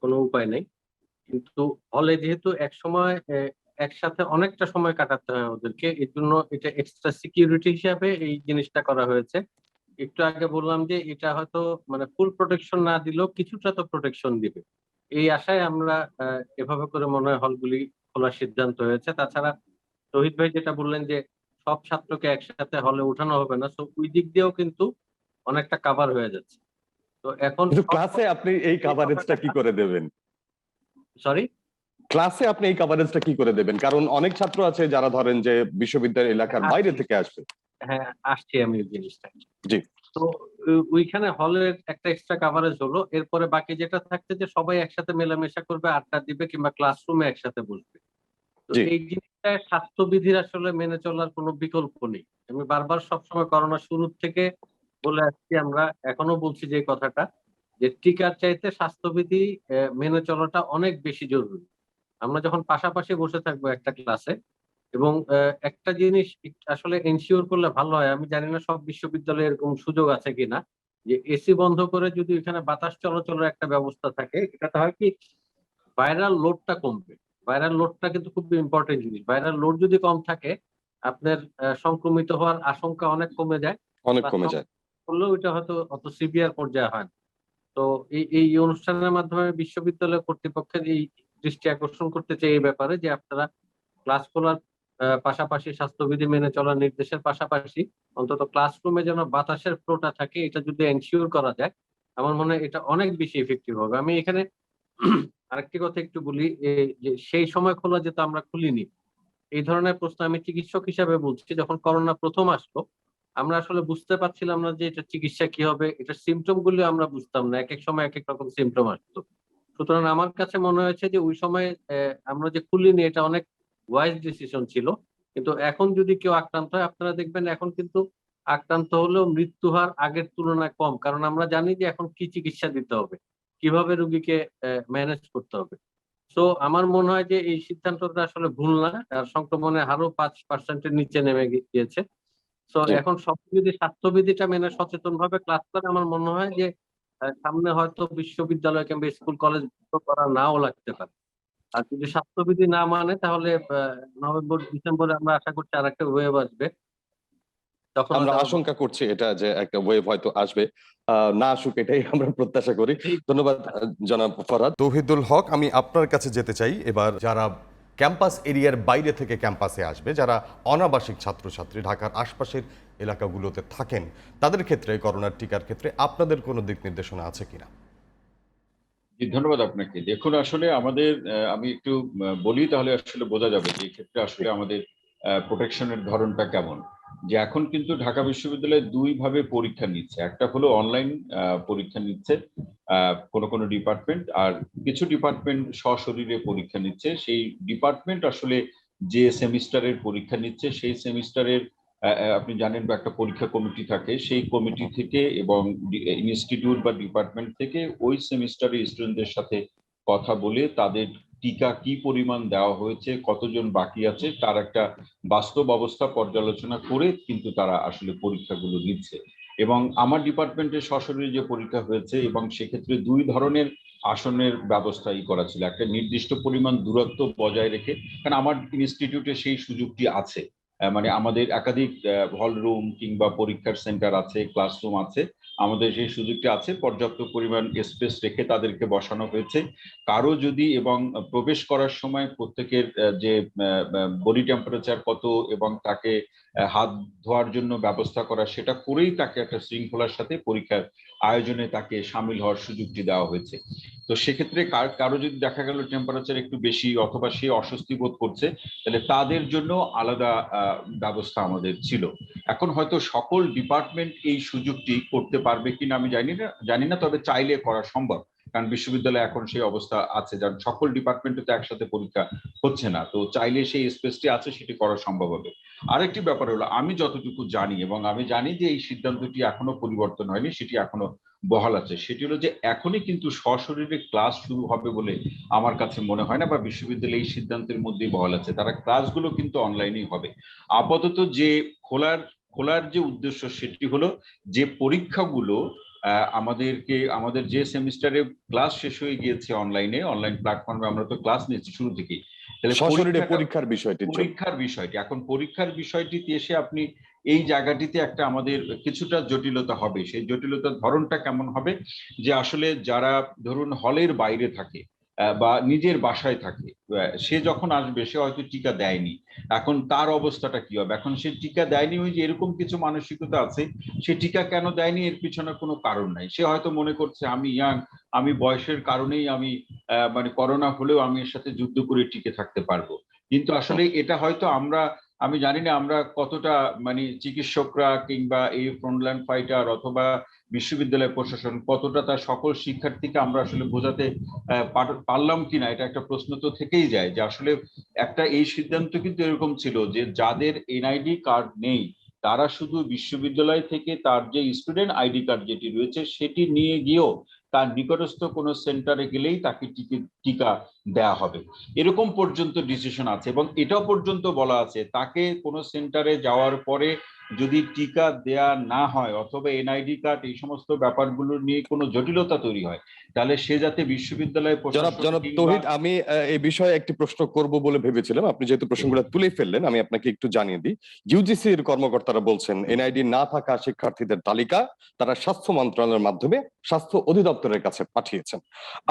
কোনো উপায় নেই। কিন্তু হলে যেহেতু এক সময় একসাথে অনেকটা সময় কাটাতে হয় ওদেরকে, এর জন্য এটা এক্সট্রা সিকিউরিটি হিসাবে এই জিনিসটা করা হয়েছে। একটু আগে বললাম যে এটা হয়তো মানে ফুল প্রোটেকশন না দিলেও কিছুটা তো প্রোটেকশন দিবে, এই আশায় আমরা এভাবে করে মনে হয় হলগুলি খোলার সিদ্ধান্ত হয়েছে। তাছাড়া শহীদ ভাই যেটা বললেন যে সব ছাত্রকে একসাথে হলে উঠানো হবে না, তো ওই দিক দিয়েও কিন্তু অনেকটা কাভার হয়ে যাচ্ছে। তো এখন ক্লাসে আপনি এই কভারেজটা কি করে দেবেন? সরি, ক্লাসে আপনি এই কভারেজটা কি করে দেবেন? কারণ অনেক ছাত্র আছে যারা ধরেন যে বিশ্ববিদ্যালয় এলাকার বাইরে থেকে আসবে। হ্যাঁ, আসছি আমি ওই জিনিসটা। জি। তো ওইখানে হলের একটা এক্সট্রা কভারেজ হলো, এরপরে বাকি যেটা থাকছে যে সবাই একসাথে মেলামেশা করবে, আড্ডা দিবে কিংবা ক্লাসরুমে একসাথে বসবে। তো এই জিনিসটা স্বাস্থ্যবিধির আসলে মেনে চলার কোনো বিকল্প নেই। আমি বারবার সবসময় করোনা শুরুর থেকে বলে আসছি, আমরা এখনো বলছি যে কথাটা, যে টিকার চাইতে স্বাস্থ্যবিধি মেনে চলাটা অনেক বেশি জরুরি। আমরা যখন পাশাপাশি বসে থাকবো একটা ক্লাসে, এবং একটা জিনিস আসলে এনশিওর করলে ভালো হয়, আমি জানি না সব বিশ্ববিদ্যালয়ে এরকম সুযোগ আছে কিনা, যে এসি বন্ধ করে যদি এখানে বাতাস চলাচলের একটা ব্যবস্থা থাকে, এটাতে হয় কি ভাইরাল লোডটা কমবে। ভাইরাল লোডটা কিন্তু খুব ইম্পর্টেন্ট জিনিস। ভাইরাল লোড যদি কম থাকে, আপনার সংক্রমিত হওয়ার আশঙ্কা অনেক কমে যায়, অনেক কমে যায়। করলেও এটা হয়তো অত সিভিয়ার পর্যায়ে হয় না। তো এই অনুষ্ঠানের মাধ্যমে বিশ্ববিদ্যালয় কর্তৃপক্ষের এই দৃষ্টি আকর্ষণ করতে চাই এই ব্যাপারে, যে আপনারা ক্লাস খোলার পাশাপাশি স্বাস্থ্যবিধি মেনে চলার নির্দেশের পাশাপাশি অন্তত ক্লাসরুমে যেন বাতাসের ফ্লোটা থাকে, এটা যদি এনশিওর করা যায়, আমার মনে হয় এটা অনেক বেশি ইফেক্টিভ হবে। আমি এখানে আরেকটি কথা একটু বলি, যে সেই সময় খোলা যেত আমরা খুলিনি, এই ধরনের প্রশ্ন আমি চিকিৎসক হিসাবে বলছি। যখন করোনা প্রথম আসলো, আমরা আসলে বুঝতে পারছিলাম না যে এটা চিকিৎসা কি হবে, এটা সিমটম গুলো আমরা বুঝতাম না, এক এক সময় এক এক রকম সিমটম আসতো। সুতরাং আমার কাছে মনে হয়েছে যে ওই সময় আমরা যে খুলিনি এটা অনেক ওয়াইজ ডিসিশন ছিল। কিন্তু এখন যদি কেউ আক্রান্ত হয়, আপনারা দেখবেন এখন কিন্তু আক্রান্ত হলেও মৃত্যু হার আগের তুলনায় কম, কারণ আমরা জানি যে এখন কি চিকিৎসা দিতে হবে। কিভাবে রুগীকে ম্যানেজ করতে হবে। তো আমার মনে হয় যে এই সিদ্ধান্তটা আসলে ভুল না, আর সংক্রমণের হারও 5% নিচে নেমে গিয়েছে। তো জি। এখন সবাই যদি স্বাস্থ্যবিধিটা মেনে সচেতন ভাবে ক্লাস করে, আমার মনে হয় যে সামনে হয়তো বিশ্ববিদ্যালয় কিংবা স্কুল কলেজ বন্ধ করা নাও লাগতে পারে। আর যদি স্বাস্থ্যবিধি না মানে, তাহলে নভেম্বর ডিসেম্বরে আমরা আশা করছি আরেকটা ওয়েভ আসবে, তখন আমরা হয়তো আবার আশঙ্কা করছি এটা যে একটা ওয়েভ হয়তো আসবে, না আসুক এটাই আমরা প্রত্যাশা করি। এটাই। ধন্যবাদ জনাব ফরহাদ। তৌহিদুল হক, আমি আপনার কাছে যেতে চাই এবার। যারা ক্যাম্পাস এরিয়ার বাইরে থেকে ক্যাম্পাসে আসবে, যারা অনাবাসিক ছাত্রছাত্রী ঢাকার আশপাশের এলাকাগুলোতে থাকেন, তাদের ক্ষেত্রে করোনার টিকার ক্ষেত্রে আপনাদের কোনো দিক নির্দেশনা আছে কিনা? জি, ধন্যবাদ আপনাকে। দেখুন আসলে আমাদের আমি একটু বলি, তাহলে আসলে বোঝা যাবে যে এই ক্ষেত্রে আসলে আমাদের প্রোটেকশনের ধরনটা কেমন। যে এখন কিন্তু ঢাকা বিশ্ববিদ্যালয়ে দুই ভাবে পরীক্ষা নিচ্ছে। একটা হলো অনলাইন পরীক্ষা নিচ্ছে কোনো কোনো ডিপার্টমেন্ট, আর কিছু ডিপার্টমেন্ট সশরীরে পরীক্ষা নিচ্ছে। সেই ডিপার্টমেন্ট আসলে যে সেমিস্টারের পরীক্ষা নিচ্ছে সেই সেমিস্টারের আপনি জানেন বা একটা পরীক্ষা কমিটি থাকে, সেই কমিটি থেকে এবং ইনস্টিটিউট বা ডিপার্টমেন্ট থেকে ওই সেমিস্টারের স্টুডেন্টদের সাথে কথা বলে তাদের টিকা কি পরিমাণ দেওয়া হয়েছে, কতজন বাকি আছে, তার একটা বাস্তব অবস্থা পর্যালোচনা করে কিন্তু তারা আসলে পরীক্ষাগুলো নিচ্ছে। এবং আমার ডিপার্টমেন্টের সশরীরে যে পরীক্ষা হয়েছে, এবং সেক্ষেত্রে দুই ধরনের আসনের ব্যবস্থাই করা ছিল। একটা নির্দিষ্ট পরিমাণ দূরত্ব বজায় রেখে, কারণ আমার ইনস্টিটিউটে সেই সুযোগটি আছে, মানে আমাদের একাধিক হল রুম কিংবা পরীক্ষার সেন্টার আছে, ক্লাসরুম আছে, আমাদের সেই সুযোগটি আছে। পর্যাপ্ত পরিমাণ স্পেস রেখে তাদেরকে বসানো হয়েছে। কারো যদি এবং প্রবেশ করার সময় প্রত্যেকের যে বডি টেম্পারেচার কত এবং তাকে হাত ধোয়ার জন্য ব্যবস্থা করা, সেটা করেই তাকে একটা শৃঙ্খলার সাথে পরীক্ষার আয়োজনে তাকে সামিল হওয়ার সুযোগটি দেওয়া হয়েছে। তো সেক্ষেত্রে কারো যদি দেখা গেল টেম্পারেচার একটু বেশি অথবা সে অস্বস্তি বোধ করছে, তাহলে তাদের জন্য আলাদা ব্যবস্থা আমাদের ছিল। এখন হয়তো সকল ডিপার্টমেন্ট এই সুযোগটি করতে পারবে কিনা আমি জানি না, তবে চাইলে করা সম্ভব। কারণ বিশ্ববিদ্যালয়ে এখন সেই অবস্থা আছে, যার সকল ডিপার্টমেন্টে তো একসাথে পরীক্ষা হচ্ছে না, তো চাইলে সেই স্পেসটি আছে, সেটি করা সম্ভব হবে। আরেকটি ব্যাপার হলো, আমি যতটুকু জানি এবং আমি জানি যে এই সিদ্ধান্তটি এখনো পরিবর্তন হয়নি, সেটি এখনো বহাল আছে, সেটি হলো যে এখনই কিন্তু সশরীরে ক্লাস শুরু হবে বলে আমার কাছে মনে হয় না, বা বিশ্ববিদ্যালয় এই সিদ্ধান্তের মধ্যেই বহাল আছে। তারা ক্লাসগুলো কিন্তু অনলাইনেই হবে। আপাতত যে খোলার যে উদ্দেশ্য, সেটি হলো যে পরীক্ষাগুলো আমাদের যে সেমিস্টারে ক্লাস শেষ হয়ে গিয়েছে অনলাইন প্ল্যাটফর্মে, আমরা তো ক্লাস নিচ্ছি শুরু থেকেই, তাহলে সশরীরে পরীক্ষার বিষয়টি এখন পরীক্ষার বিষয়টিতে এসে আপনি এই জায়গাটিতে একটা আমাদের কিছুটা জটিলতা হবে। সেই জটিলতার ধরনটা কেমন হবে, যে আসলে যারা ধরুন হলের বাইরে থাকে বা নিজের বাসায় থাকে, সে যখন আসবে সে হয়তো টিকা দেয়নি, এখন তার অবস্থাটা কি হবে। এখন সে টিকা দেয়নি, ওই যে এরকম কিছু মানসিকতা আছে, সে টিকা কেন দেয়নি এর পিছনে কোনো কারণ নাই। সে হয়তো মনে করছে আমি ইয়াং, আমি বয়সের কারণেই আমি মানে করোনা হলেও আমি এর সাথে যুদ্ধ করে টিকে থাকতে পারবো। কিন্তু আসলে এটা হয়তো আমি জানি না আমরা কতটা, মানে চিকিৎসকরা কিংবা এই ফ্রন্টলাইন ফাইটার অথবা বিশ্ববিদ্যালয় প্রশাসন কতটা তার সকল শিক্ষার্থীকে আমরা আসলে বোঝাতে পারলাম কিনা, এটা একটা প্রশ্ন তো থেকেই যায়। যে আসলে একটা এই সিদ্ধান্ত কিন্তু এরকম ছিল যে যাদের এনআইডি কার্ড নেই, তারা শুধু বিশ্ববিদ্যালয় থেকে তার যে স্টুডেন্ট আইডি কার্ড যেটি রয়েছে সেটি নিয়ে গিয়েও তার নিকটস্থ কোনো সেন্টারে গেলেই তাকে টিকা দেয়া হবে, এরকম পর্যন্ত ডিসিশন আছে। এবং এটাও পর্যন্ত বলা আছে, তাকে কোনো সেন্টারে যাওয়ার পরে যদি টিকা দেয়া না হয় অথবা এনআইডি কার্ড এই সমস্ত ব্যাপারগুলো নিয়ে কোনো জটিলতা তৈরি হয়, তাহলে সে যাতে বিশ্ববিদ্যালয় প্রশাসন জনাব কিংবা তৌহিদ, আমি এই বিষয়ে একটি প্রশ্ন করব বলে ভেবেছিলাম। আপনি যেহেতু প্রশ্নগুলো তুলে ফেললেন, আমি আপনাকে একটু জানিয়ে দিই। ইউজিসির কর্মকর্তারা বলছেন এনআইডি না থাকা শিক্ষার্থীদের তালিকা তারা স্বাস্থ্য মন্ত্রণালয়ের মাধ্যমে স্বাস্থ্য অধিদপ্তরের কাছে পাঠিয়েছেন।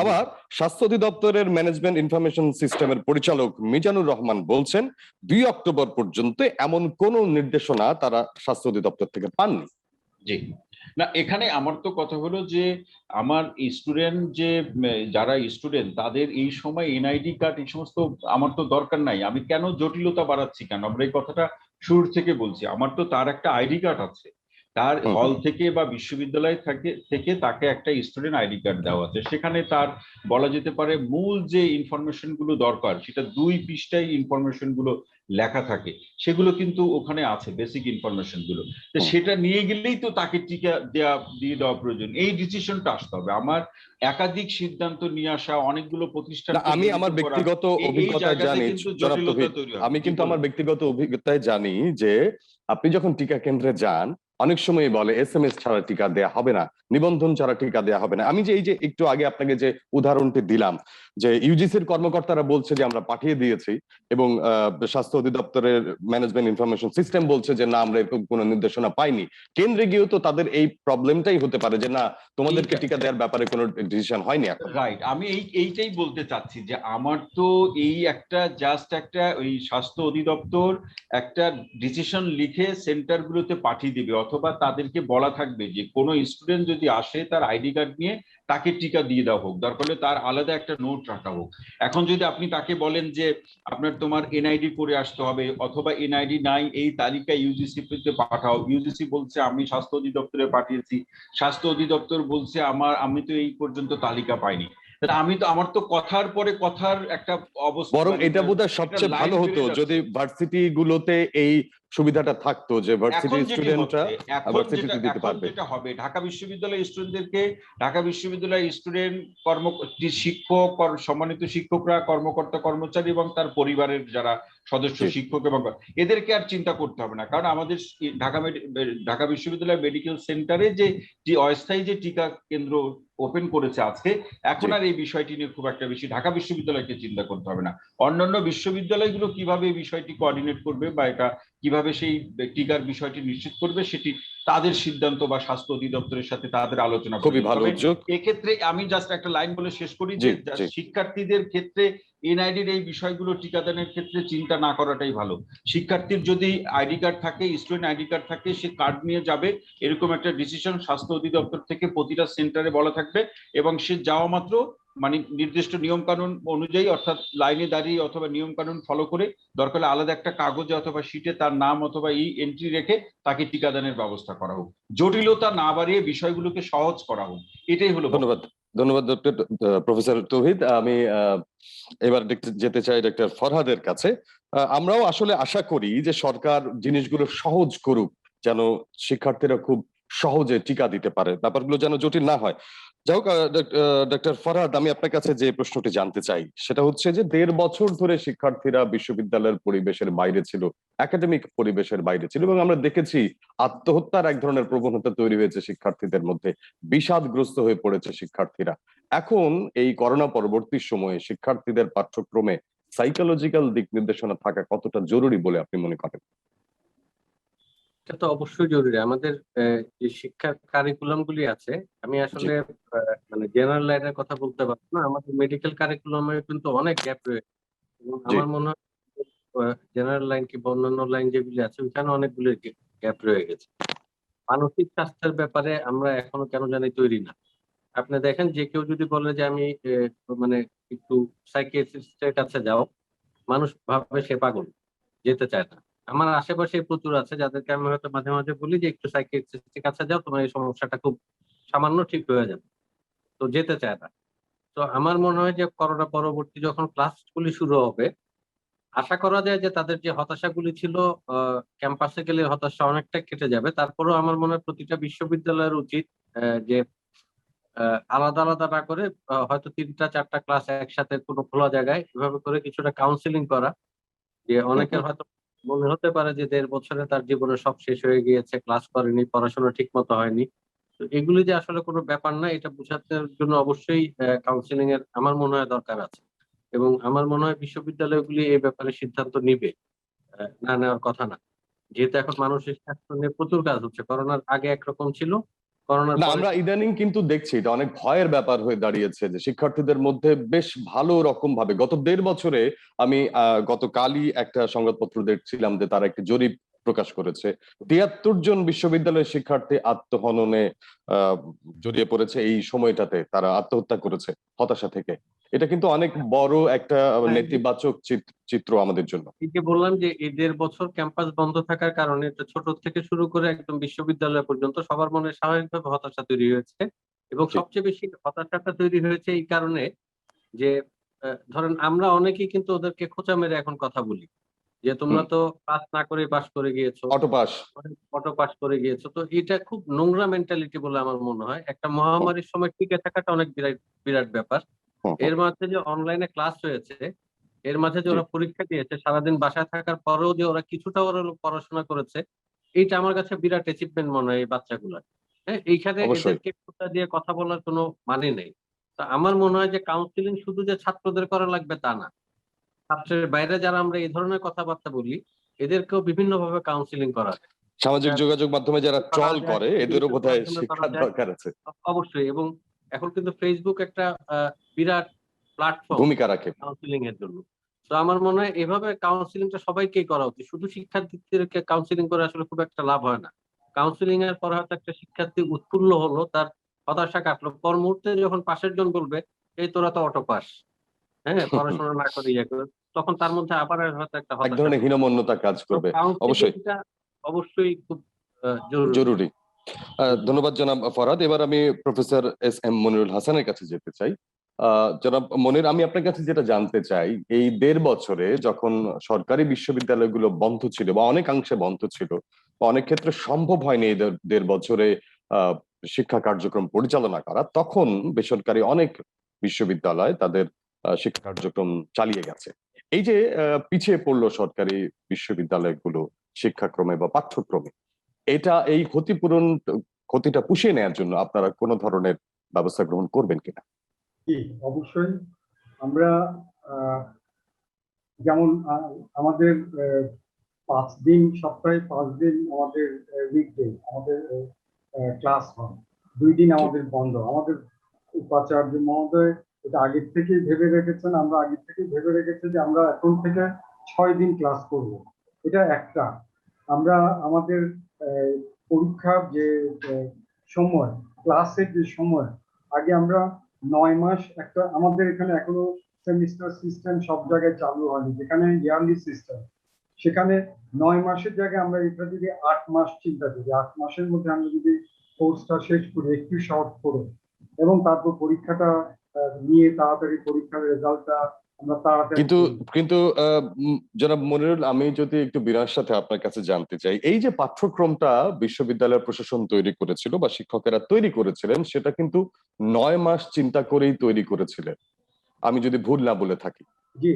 আবার স্বাস্থ্য অধিদপ্তরের ম্যানেজমেন্ট ইনফরমেশন সিস্টেমের পরিচালক মিজানুর রহমান বলছেন 2 অক্টোবর পর্যন্ত এমন কোন নির্দেশনা তারা স্বাস্থ্য অধিদপ্তর থেকে পাননি। জি, না এখানে আমার তো কথা হলো যে আমার স্টুডেন্ট যে যারা স্টুডেন্ট তাদের এই সময় এনআইডি কার্ড এই সমস্ত আমার তো দরকার নাই। আমি কেন জটিলতা বাড়াচ্ছি, কেন আমরা এই কথাটা শুরুর থেকে বলছি, আমার তো তার একটা আইডি কার্ড আছে, তার হুম, হল থেকে বা বিশ্ববিদ্যালয় থেকে তাকে একটা স্টুডেন্ট আইডি কার্ড দেওয়া আছে, সেখানে তার বলা যেতে পারে মূল যে ইনফরমেশন গুলো দরকার সেটা 2 পৃষ্ঠায় ইনফরমেশন গুলো লেখা থাকে, সেগুলো কিন্তু ওখানে আছে, বেসিক ইনফরমেশন গুলো। তো হুম। সেটা নিয়ে গেলেই তো তাকে টিকা দিয়ে দেওয়া প্রয়োজন। এই ডিসিশনটা আসতে হবে। আমার একাধিক সিদ্ধান্ত নিয়ে আসা, অনেকগুলো না, প্রতিষ্ঠানকে আমি জড়িত আমার করা, ব্যক্তিগত এই অভিজ্ঞতায় জায়গাতে জানি কিন্তু জনাব জটিলতা তৌহিদ, তৈরি হবে। আমি জি, কিন্তু আমার বলুন। ব্যক্তিগত অভিজ্ঞতায় জানি যে আপনি যখন টিকা কেন্দ্রে যান অনেক সময় বলে SMS ছাড়া টিকা দেয়া হবে না, নিবন্ধন ছাড়া টিকা দেয়া হবে না। আমি যে এই যে একটু আগে আপনাকে যে উদাহরণটি দিলাম যে ইউজিসির কর্মকর্তারা বলছে যে আমরা পাঠিয়ে দিয়েছি এবং স্বাস্থ্য অধিদপ্তরের ম্যানেজমেন্ট ইনফরমেশন সিস্টেম বলছে যে না আমরা এরকম কোনো নির্দেশনা পাইনি, কেন্দ্রে গিয়েও তো তাদের এই প্রবলেমটাই হতে পারে যে না তোমাদেরকে টিকা দেওয়ার ব্যাপারে কোনো ডিসিশন হয়নি এখন। রাইট, আমি এইটাই বলতে চাচ্ছি যে আমার তো এই একটা জাস্ট একটা ওই স্বাস্থ্য অধিদপ্তর একটা ডিসিশন লিখে সেন্টারগুলোতে পাঠিয়ে দিবে, অথবা তাদেরকে বলা থাকবে যে কোনো স্টুডেন্ট যদি আসে তার আইডি কার্ড নিয়ে তাকে টিকা দিয়ে দেওয়া হোক, দরকার হলে তার আলাদা একটা নোট রাখা হোক। এখন যদি আপনি তাকে বলেন যে তোমার এনআইডি করে আসতে হবে, অথবা এনআইডি নাই এই তালিকা ইউজিসি তে পাঠাও, ইউজিসি বলছে আমি স্বাস্থ্য অধিদপ্তরে পাঠিয়েছি, স্বাস্থ্য অধিদপ্তর বলছে আমি তো এই পর্যন্ত তালিকা পাইনি, তাহলে আমার তো কথার পরে কথার একটা অবস্থা, বরং মানে এটা বোধহয় একটা সবচেয়ে লাইন ভালো হতো বেড়ে যদি যাচ্ছে। ভার্সিটি গুলোতে এই সুবিধাটা থাকতো যে এখন ভার্সিটির যেটি স্টুডেন্টরা হচ্ছে, ভার্সিটিতে দিতে পারবে। যেটা হবে, ঢাকা বিশ্ববিদ্যালয়ের স্টুডেন্টদেরকে, ঢাকা বিশ্ববিদ্যালয়ের স্টুডেন্ট শিক্ষক, সম্মানিত শিক্ষকরা, কর্মকর্তা কর্মচারী এবং তার পরিবারের যারা সদস্য, জি, শিক্ষক এবং এদেরকে আর চিন্তা করতে হবে না, কারণ আমাদের ঢাকা বিশ্ববিদ্যালয় মেডিকেল সেন্টারে যে অস্থায়ী যে টিকা কেন্দ্র ওপেন করেছে আজকে, এখন জি। আর এই বিষয়টি নিয়ে খুব একটা বেশি ঢাকা বিশ্ববিদ্যালয়কে চিন্তা করতে হবে না। অন্যান্য বিশ্ববিদ্যালয়গুলো কিভাবে এই বিষয়টি কোঅর্ডিনেট করবে বা এটা কিভাবে সেই টিকার বিষয়টি নিশ্চিত করবে সেটি তাদের সিদ্ধান্ত, বা স্বাস্থ্য অধিদপ্তরের সাথে তাদের আলোচনা খুবই প্রয়োজন। ভালো তবে উদ্যোগ। এক্ষেত্রে আমি জাস্ট একটা লাইন বলে শেষ করি জি, যে জি। শিক্ষার্থীদের ক্ষেত্রে এনআইডির এই বিষয়গুলো টিকাদানের ক্ষেত্রে চিন্তা না করাটাই ভালো। শিক্ষার্থীর যদি আইডি কার্ড থাকে, স্টুডেন্ট আইডি কার্ড থাকে, সে কার্ড নিয়ে যাবে, এরকম একটা ডিসিশন স্বাস্থ্য অধিদপ্তর থেকে প্রতিটা সেন্টারে বলা থাকবে, এবং সে যাওয়া মাত্র মানে নির্দিষ্ট নিয়ম কানুন অনুযায়ী, অর্থাৎ লাইনে দাঁড়িয়ে অথবা নিয়ম কানুন ফলো করে, দরকার হলে আলাদা একটা কাগজে অথবা শিটে তার নাম অথবা এন্ট্রি রেখে তাকে টিকাদানের ব্যবস্থা করা হোক। জটিলতা না বাড়িয়ে বিষয়গুলোকে সহজ করা হোক, এটাই হলো বক্তব্য। ধন্যবাদ, ধন্যবাদ ডক্টর প্রফেসর তৌহিদ। আমি এবার যেতে চাই ডক্টর ফরহাদের কাছে। আমরাও আসলে আশা করি যে সরকার জিনিসগুলো সহজ করুক, যেন শিক্ষার্থীরা খুব সহজে টিকা দিতে পারে, ব্যাপারগুলো যেন জটিল না হয়। যাই হোক, ডক্টর ফরহাদ, আমি আপনার কাছে যে প্রশ্নটি জানতে চাই সেটা হচ্ছে যে 1.5 বছর ধরে শিক্ষার্থীরা বিশ্ববিদ্যালয়ের পরিবেশের বাইরে ছিল, একাডেমিক পরিবেশের বাইরে ছিল, এবং আমরা দেখেছি আত্মহত্যার এক ধরনের প্রবণতা তৈরি হয়েছে শিক্ষার্থীদের মধ্যে, বিষাদগ্রস্ত হয়ে পড়েছে শিক্ষার্থীরা। এখন এই করোনা পরবর্তী সময়ে শিক্ষার্থীদের পাঠ্যক্রমে সাইকোলজিক্যাল দিক নির্দেশনা থাকা কতটা জরুরি বলে আপনি মনে করেন? এটা তো অবশ্যই জরুরি। আমাদের যে শিক্ষার কারিকুলাম গুলি আছে, আমি জি, আসলে মানে জেনারেল লাইনের কথা বলতে পারবো না, আমাদের মেডিকেল কারিকুলামে কিন্তু অনেক গ্যাপ রয়েছে, এবং জি। আমার মনে হয় জেনারেল লাইন কি অন্যান্য লাইন যেগুলি আছে ওইখানে অনেকগুলো গ্যাপ রয়ে গেছে। মানসিক স্বাস্থ্যের ব্যাপারে আমরা এখনো কেন জানি তৈরি না। আপনি দেখেন যে কেউ যদি বলে যে আমি মানে একটু সাইকিয়াট্রিস্টের কাছে যাও, মানুষ ভাবে সে পাগল, যেতে চায় না। আমার আশেপাশে প্রচুর আছে যাদেরকে আমি হয়তো মাঝে মাঝে বলি যে একটু সাইকিয়াট্রিস্টের কাছে যাও, তোমার এই সমস্যাটা খুব সামান্য ঠিক হয়ে যাবে, তো যেতে চায় না। তো আমার মনে হয় যে করোনা পরবর্তী যখন ক্লাসগুলি শুরু হবে, আশা করা যায় যে তাদের যে হতাশাগুলি ছিল, ক্যাম্পাসে গেলে হতাশা অনেকটা কেটে যাবে। তারপরেও আমার মনে হয় প্রতিটা বিশ্ববিদ্যালয়ের উচিত যে আলাদা আলাদা না করে হয়তো 3টা 4টা ক্লাস একসাথে কোনো খোলা জায়গায় এভাবে করে কিছুটা কাউন্সিলিং করা। যে হুম, অনেকের হুম। হয়তো মনে হতে পারে যে 1.5 বছরে তার জীবনে সব শেষ হয়ে গিয়েছে, ক্লাস করেনি, পড়াশোনা ঠিক মতো হয়নি। তো এগুলি যে আসলে কোনো ব্যাপার না, এটা বোঝাতে জন্য অবশ্যই কাউন্সিলিং এর আমার মনে হয় দরকার আছে। এবং আমার মনে হয় বিশ্ববিদ্যালয়গুলি এই ব্যাপারে সিদ্ধান্ত নিবে, না নেওয়ার কথা না। যেহেতু এখন মানসিক স্বাস্থ্য নিয়ে প্রচুর কাজ হচ্ছে। করোনার আগে একরকম ছিল, করোনার না, পরে আমরা ইদানিং কিন্তু দেখছি এটা অনেক ভয়ের ব্যাপার হয়ে দাঁড়িয়েছে যে শিক্ষার্থীদের মধ্যে বেশ ভালো রকম ভাবে গত 1.5 বছরে আমি গতকালই একটা সংবাদপত্র দেখছিলাম যে তারা একটি জরিপ প্রকাশ করেছে, 73 জন বিশ্ববিদ্যালয়ের শিক্ষার্থী আত্মহননে আহ জড়িয়ে পড়েছে, এই সময়টাতে তারা আত্মহত্যা করেছে হতাশা থেকে। এটা কিন্তু অনেক বড় একটা নেতিবাচক চিত্র আমাদের জন্য। এই যে বললাম যে এই 1.5 বছর ক্যাম্পাস বন্ধ থাকার কারণে এটা ছোট থেকে শুরু করে একদম বিশ্ববিদ্যালয় পর্যন্ত সবার মনে স্বাভাবিকভাবে হতাশা তৈরি হয়েছে, এবং জি। সবচেয়ে বেশি হতাশাটা তৈরি হয়েছে এই কারণে যে ধরেন আমরা অনেকেই কিন্তু ওদেরকে খোঁচা মেরে এখন কথা বলি যে তোমরা তো পাস না করে পাস করে গিয়েছো, অটোপাস। অটো পাস করে গিয়েছো। তো এটা খুব নোংরা মেন্টালিটি বলে আমার মনে হয়। একটা মহামারীর সময় টিকে থাকাটা অনেক বিরাট বিরাট ব্যাপার। এর মাঝে যে অনলাইনে ক্লাস হয়েছে, এর মাঝে যে জি। ওরা পরীক্ষা দিয়েছে, সারাদিন বাসায় থাকার পরেও যে ওরা কিছুটা ওরা পড়াশোনা করেছে, এইটা আমার কাছে বিরাট অ্যাচিভমেন্ট মনে হয় এই বাচ্চাগুলার। হ্যাঁ, এইখানে অবশ্যই। এদেরকে খোঁচা দিয়ে কথা বলার কোনো মানে নেই। তো আমার মনে হয় যে কাউন্সিলিং শুধু যে ছাত্রদের করা লাগবে তা না। ছাত্রের বাইরে যারা আমরা এই ধরনের কথাবার্তা বলি, এদেরকেও বিভিন্নভাবে কাউন্সিলিং করা যায়। সামাজিক এটা যোগাযোগ মাধ্যমে যারা করা ট্রল যায়, করে এদেরও টেলিভিশনের বোধহয় মাধ্যমে করা শিক্ষার যায়। দরকার আছে। অবশ্যই, এবং এখন কিন্তু ফেসবুক একটা বিরাট প্ল্যাটফর্ম ভূমিকা রাখে। কাউন্সিলিং এর জন্য। তো আমার মনে হয় এভাবে কাউন্সিলিংটা সবাইকেই করা উচিত। শুধু শিক্ষার্থীদেরকে কাউন্সিলিং করে আসলে খুব একটা লাভ হয় না। কাউন্সিলিং এর পরে হয়তো একটা শিক্ষার্থী উৎফুল্ল হলো, তার হতাশা কাটলো। পর মুহূর্তে যখন পাশের জন বলবে, "এই তোরা তো অটো পাস। হ্যাঁ, পড়াশোনা না করে ইয়ে করে।" তখন তার মধ্যে আবার হয়তো একটা এক হতাশা ধরনের ঢুকে। হীনমন্যতা কাজ তো করবে। অবশ্যই কাউন্সিলিংটা অবশ্যই খুব জরুরি। জরুরি। হুম। ধন্যবাদ জনাব ফরহাদ। এবার আমি প্রফেসর এস এম মনিরুল হাসানের কাছে যেতে চাই। জনাব মনির, আমি আপনার কাছে যেটা জানতে চাই, এই 1.5 বছরে যখন সরকারি বিশ্ববিদ্যালয়গুলো বন্ধ ছিল বা অনেকাংশে বন্ধ ছিল, বা অনেক ক্ষেত্রে সম্ভব হয়নি এই 1.5 বছরে আহ, শিক্ষা কার্যক্রম পরিচালনা করা, তখন বেসরকারি অনেক বিশ্ববিদ্যালয় তাদের শিক্ষা কার্যক্রম চালিয়ে গেছে। এই যে পিছিয়ে পড়লো সরকারি বিশ্ববিদ্যালয়গুলো শিক্ষাক্রমে বা পাঠ্যক্রমে, এই ক্ষতিটা পুষিয়ে নেওয়ার জন্য আপনারা কোন ধরনের ব্যবস্থা গ্রহণ করবেন কিনা? জি, অবশ্যই। আমরা আহ, যেমন আমাদের 5 দিন, সপ্তাহে 5 দিন আমাদের উইকডে, আমাদের ক্লাস হয়। 2 দিন জি। আমাদের বন্ধ। আমাদের উপাচার্য মহোদয় এটা আগের থেকেই ভেবে রেখেছেন, আমরা আগের থেকেই ভেবে রেখেছি যে আমরা এখন থেকে 6 দিন ক্লাস করব। এটা একটা। আমরা আমাদের আহ, পরীক্ষার যে আহ, সময়, ক্লাসের যে সময়, আগে আমরা 9 মাস, একটা আমাদের এখানে এখনো সেমিস্টার সিস্টেম সব জায়গায় চালু হয়নি, যেখানে ইয়ারলি সিস্টেম, সেখানে 9 মাসের জায়গায় আমরা এটা যদি 8 মাস চিন্তা করি, 8 মাসের মধ্যে আমরা যদি কোর্সটা শেষ করি একটু শর্ট করে, এবং তারপর পরীক্ষাটা নিয়ে তাড়াতাড়ি পরীক্ষার রেজাল্টটা আমরা তাড়াতাড়ি কিন্তু করি। কিন্তু জনাব মনিরুল, আমি যদি একটু বিনয়ের সাথে আপনার কাছে জানতে চাই, এই যে পাঠ্যক্রমটা বিশ্ববিদ্যালয় প্রশাসন তৈরি করেছিল বা শিক্ষকেরা তৈরি করেছিলেন, সেটা কিন্তু 9 মাস চিন্তা করেই তৈরি করেছিলেন, আমি যদি ভুল না বলে থাকি। জি,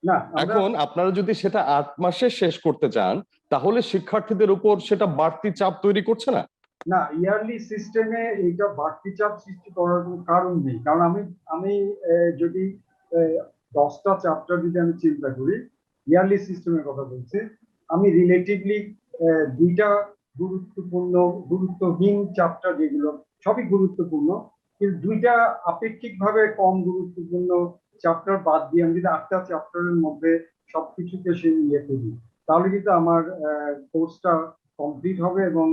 না আমরা, এখন আপনারা যদি সেটা 8 মাসে শেষ করতে চান, তাহলে শিক্ষার্থীদের উপর সেটা বাড়তি চাপ তৈরি করছে না? না, ইয়ারলি সিস্টেমে এইটা বাড়তি চাপ সৃষ্টি করার কোনো কারণ নেই। কারণ আমি আমি যদি 10টা চ্যাপ্টার যদি আমি চিন্তা করি, ইয়ারলি সিস্টেমের কথা বলছি, আমি রিলেটিভলি 2টা গুরুত্বহীন চ্যাপ্টার, যেগুলো সবই গুরুত্বপূর্ণ, কিন্তু 2টা আপেক্ষিকভাবে কম গুরুত্বপূর্ণ চ্যাপ্টার বাদ দিয়ে আমি যদি 8টা চ্যাপ্টারের মধ্যে সবকিছুকে সে ইয়ে করি, তাহলে কিন্তু আমার কোর্সটা কমপ্লিট হবে, এবং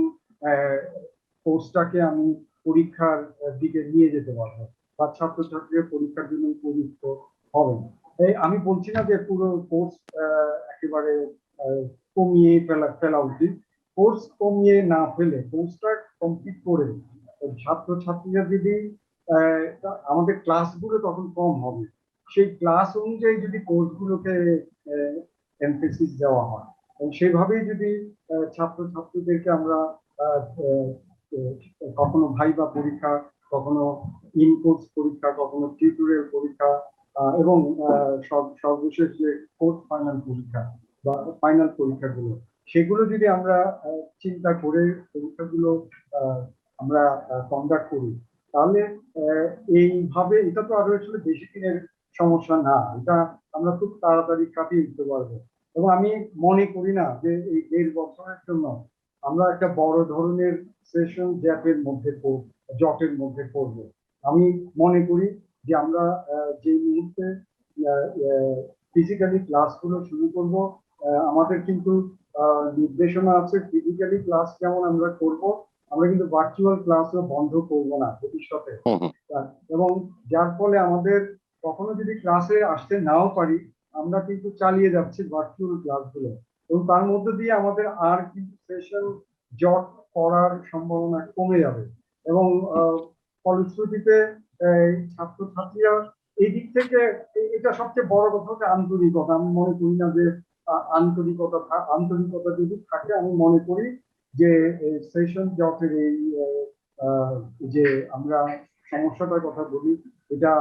কোর্সটাকে আমি পরীক্ষার দিকে নিয়ে যেতে পারবো, বা ছাত্রছাত্রীরা পরীক্ষার জন্য উপযুক্ত হবেন। এই আমি বলছি না যে পুরো কোর্স একেবারে কমিয়ে ফেলা উচিত। কোর্স কমিয়ে না ফেলে কোর্সটা কমপ্লিট করে ছাত্রছাত্রীরা যদি আমাদের ক্লাসগুলো তখন কম হবে, সেই ক্লাস অনুযায়ী যদি কোর্সগুলোকে এমফেসিস দেওয়া হয়, এবং সেইভাবেই যদি ছাত্রছাত্রীদেরকে আমরা কখনো ভাইবা পরীক্ষা, কখনো ইন কোর্স পরীক্ষা, কখনো টিউটোরিয়াল পরীক্ষা, এবং সর্বশেষ যে কোর্স ফাইনাল পরীক্ষা বা ফাইনাল পরীক্ষাগুলো, সেগুলো যদি আমরা চিন্তা করে পরীক্ষাগুলো আমরা কন্ডাক্ট করি, তাহলে এইভাবে এটা তো আরো আসলে বেশি দিনের সমস্যা না, এটা আমরা খুব তাড়াতাড়ি কাটিয়ে উঠতে পারবো। এবং আমি মনে করি না যে এই 1.5 বছরের জন্য আমরা একটা বড় ধরনের সেশন জটের মধ্যে পড়বো। আমি মনে করি যে আমরা যে মুহূর্তে ফিজিক্যালি ক্লাসগুলো শুরু করব, আমাদের কিন্তু নির্দেশনা আছে ফিজিক্যালি ক্লাস যেমন আমরা করব, আমরা কিন্তু ভার্চুয়াল ক্লাসও বন্ধ করব না ভবিষ্যতে। এবং যার ফলে আমাদের কখনো যদি ক্লাসে আসতে নাও পারি, আমরা কিন্তু চালিয়ে যাচ্ছি ভার্চুয়াল ক্লাসগুলো, এবং তার মধ্যে দিয়ে আমাদের আর কিন্তু সেশন জট করার সম্ভাবনা কমে যাবে। এবং ফলশ্রুতিতে ছাত্রছাত্রীরা এই দিক থেকে এটা সবচেয়ে বড় কথা হচ্ছে আন্তরিকতা। আমি মনে করি না যে আন্তরিকতা যদি থাকে, আমি মনে করি যে সেশন জটের এই যে আমরা সমস্যাটার কথা বলি, এটা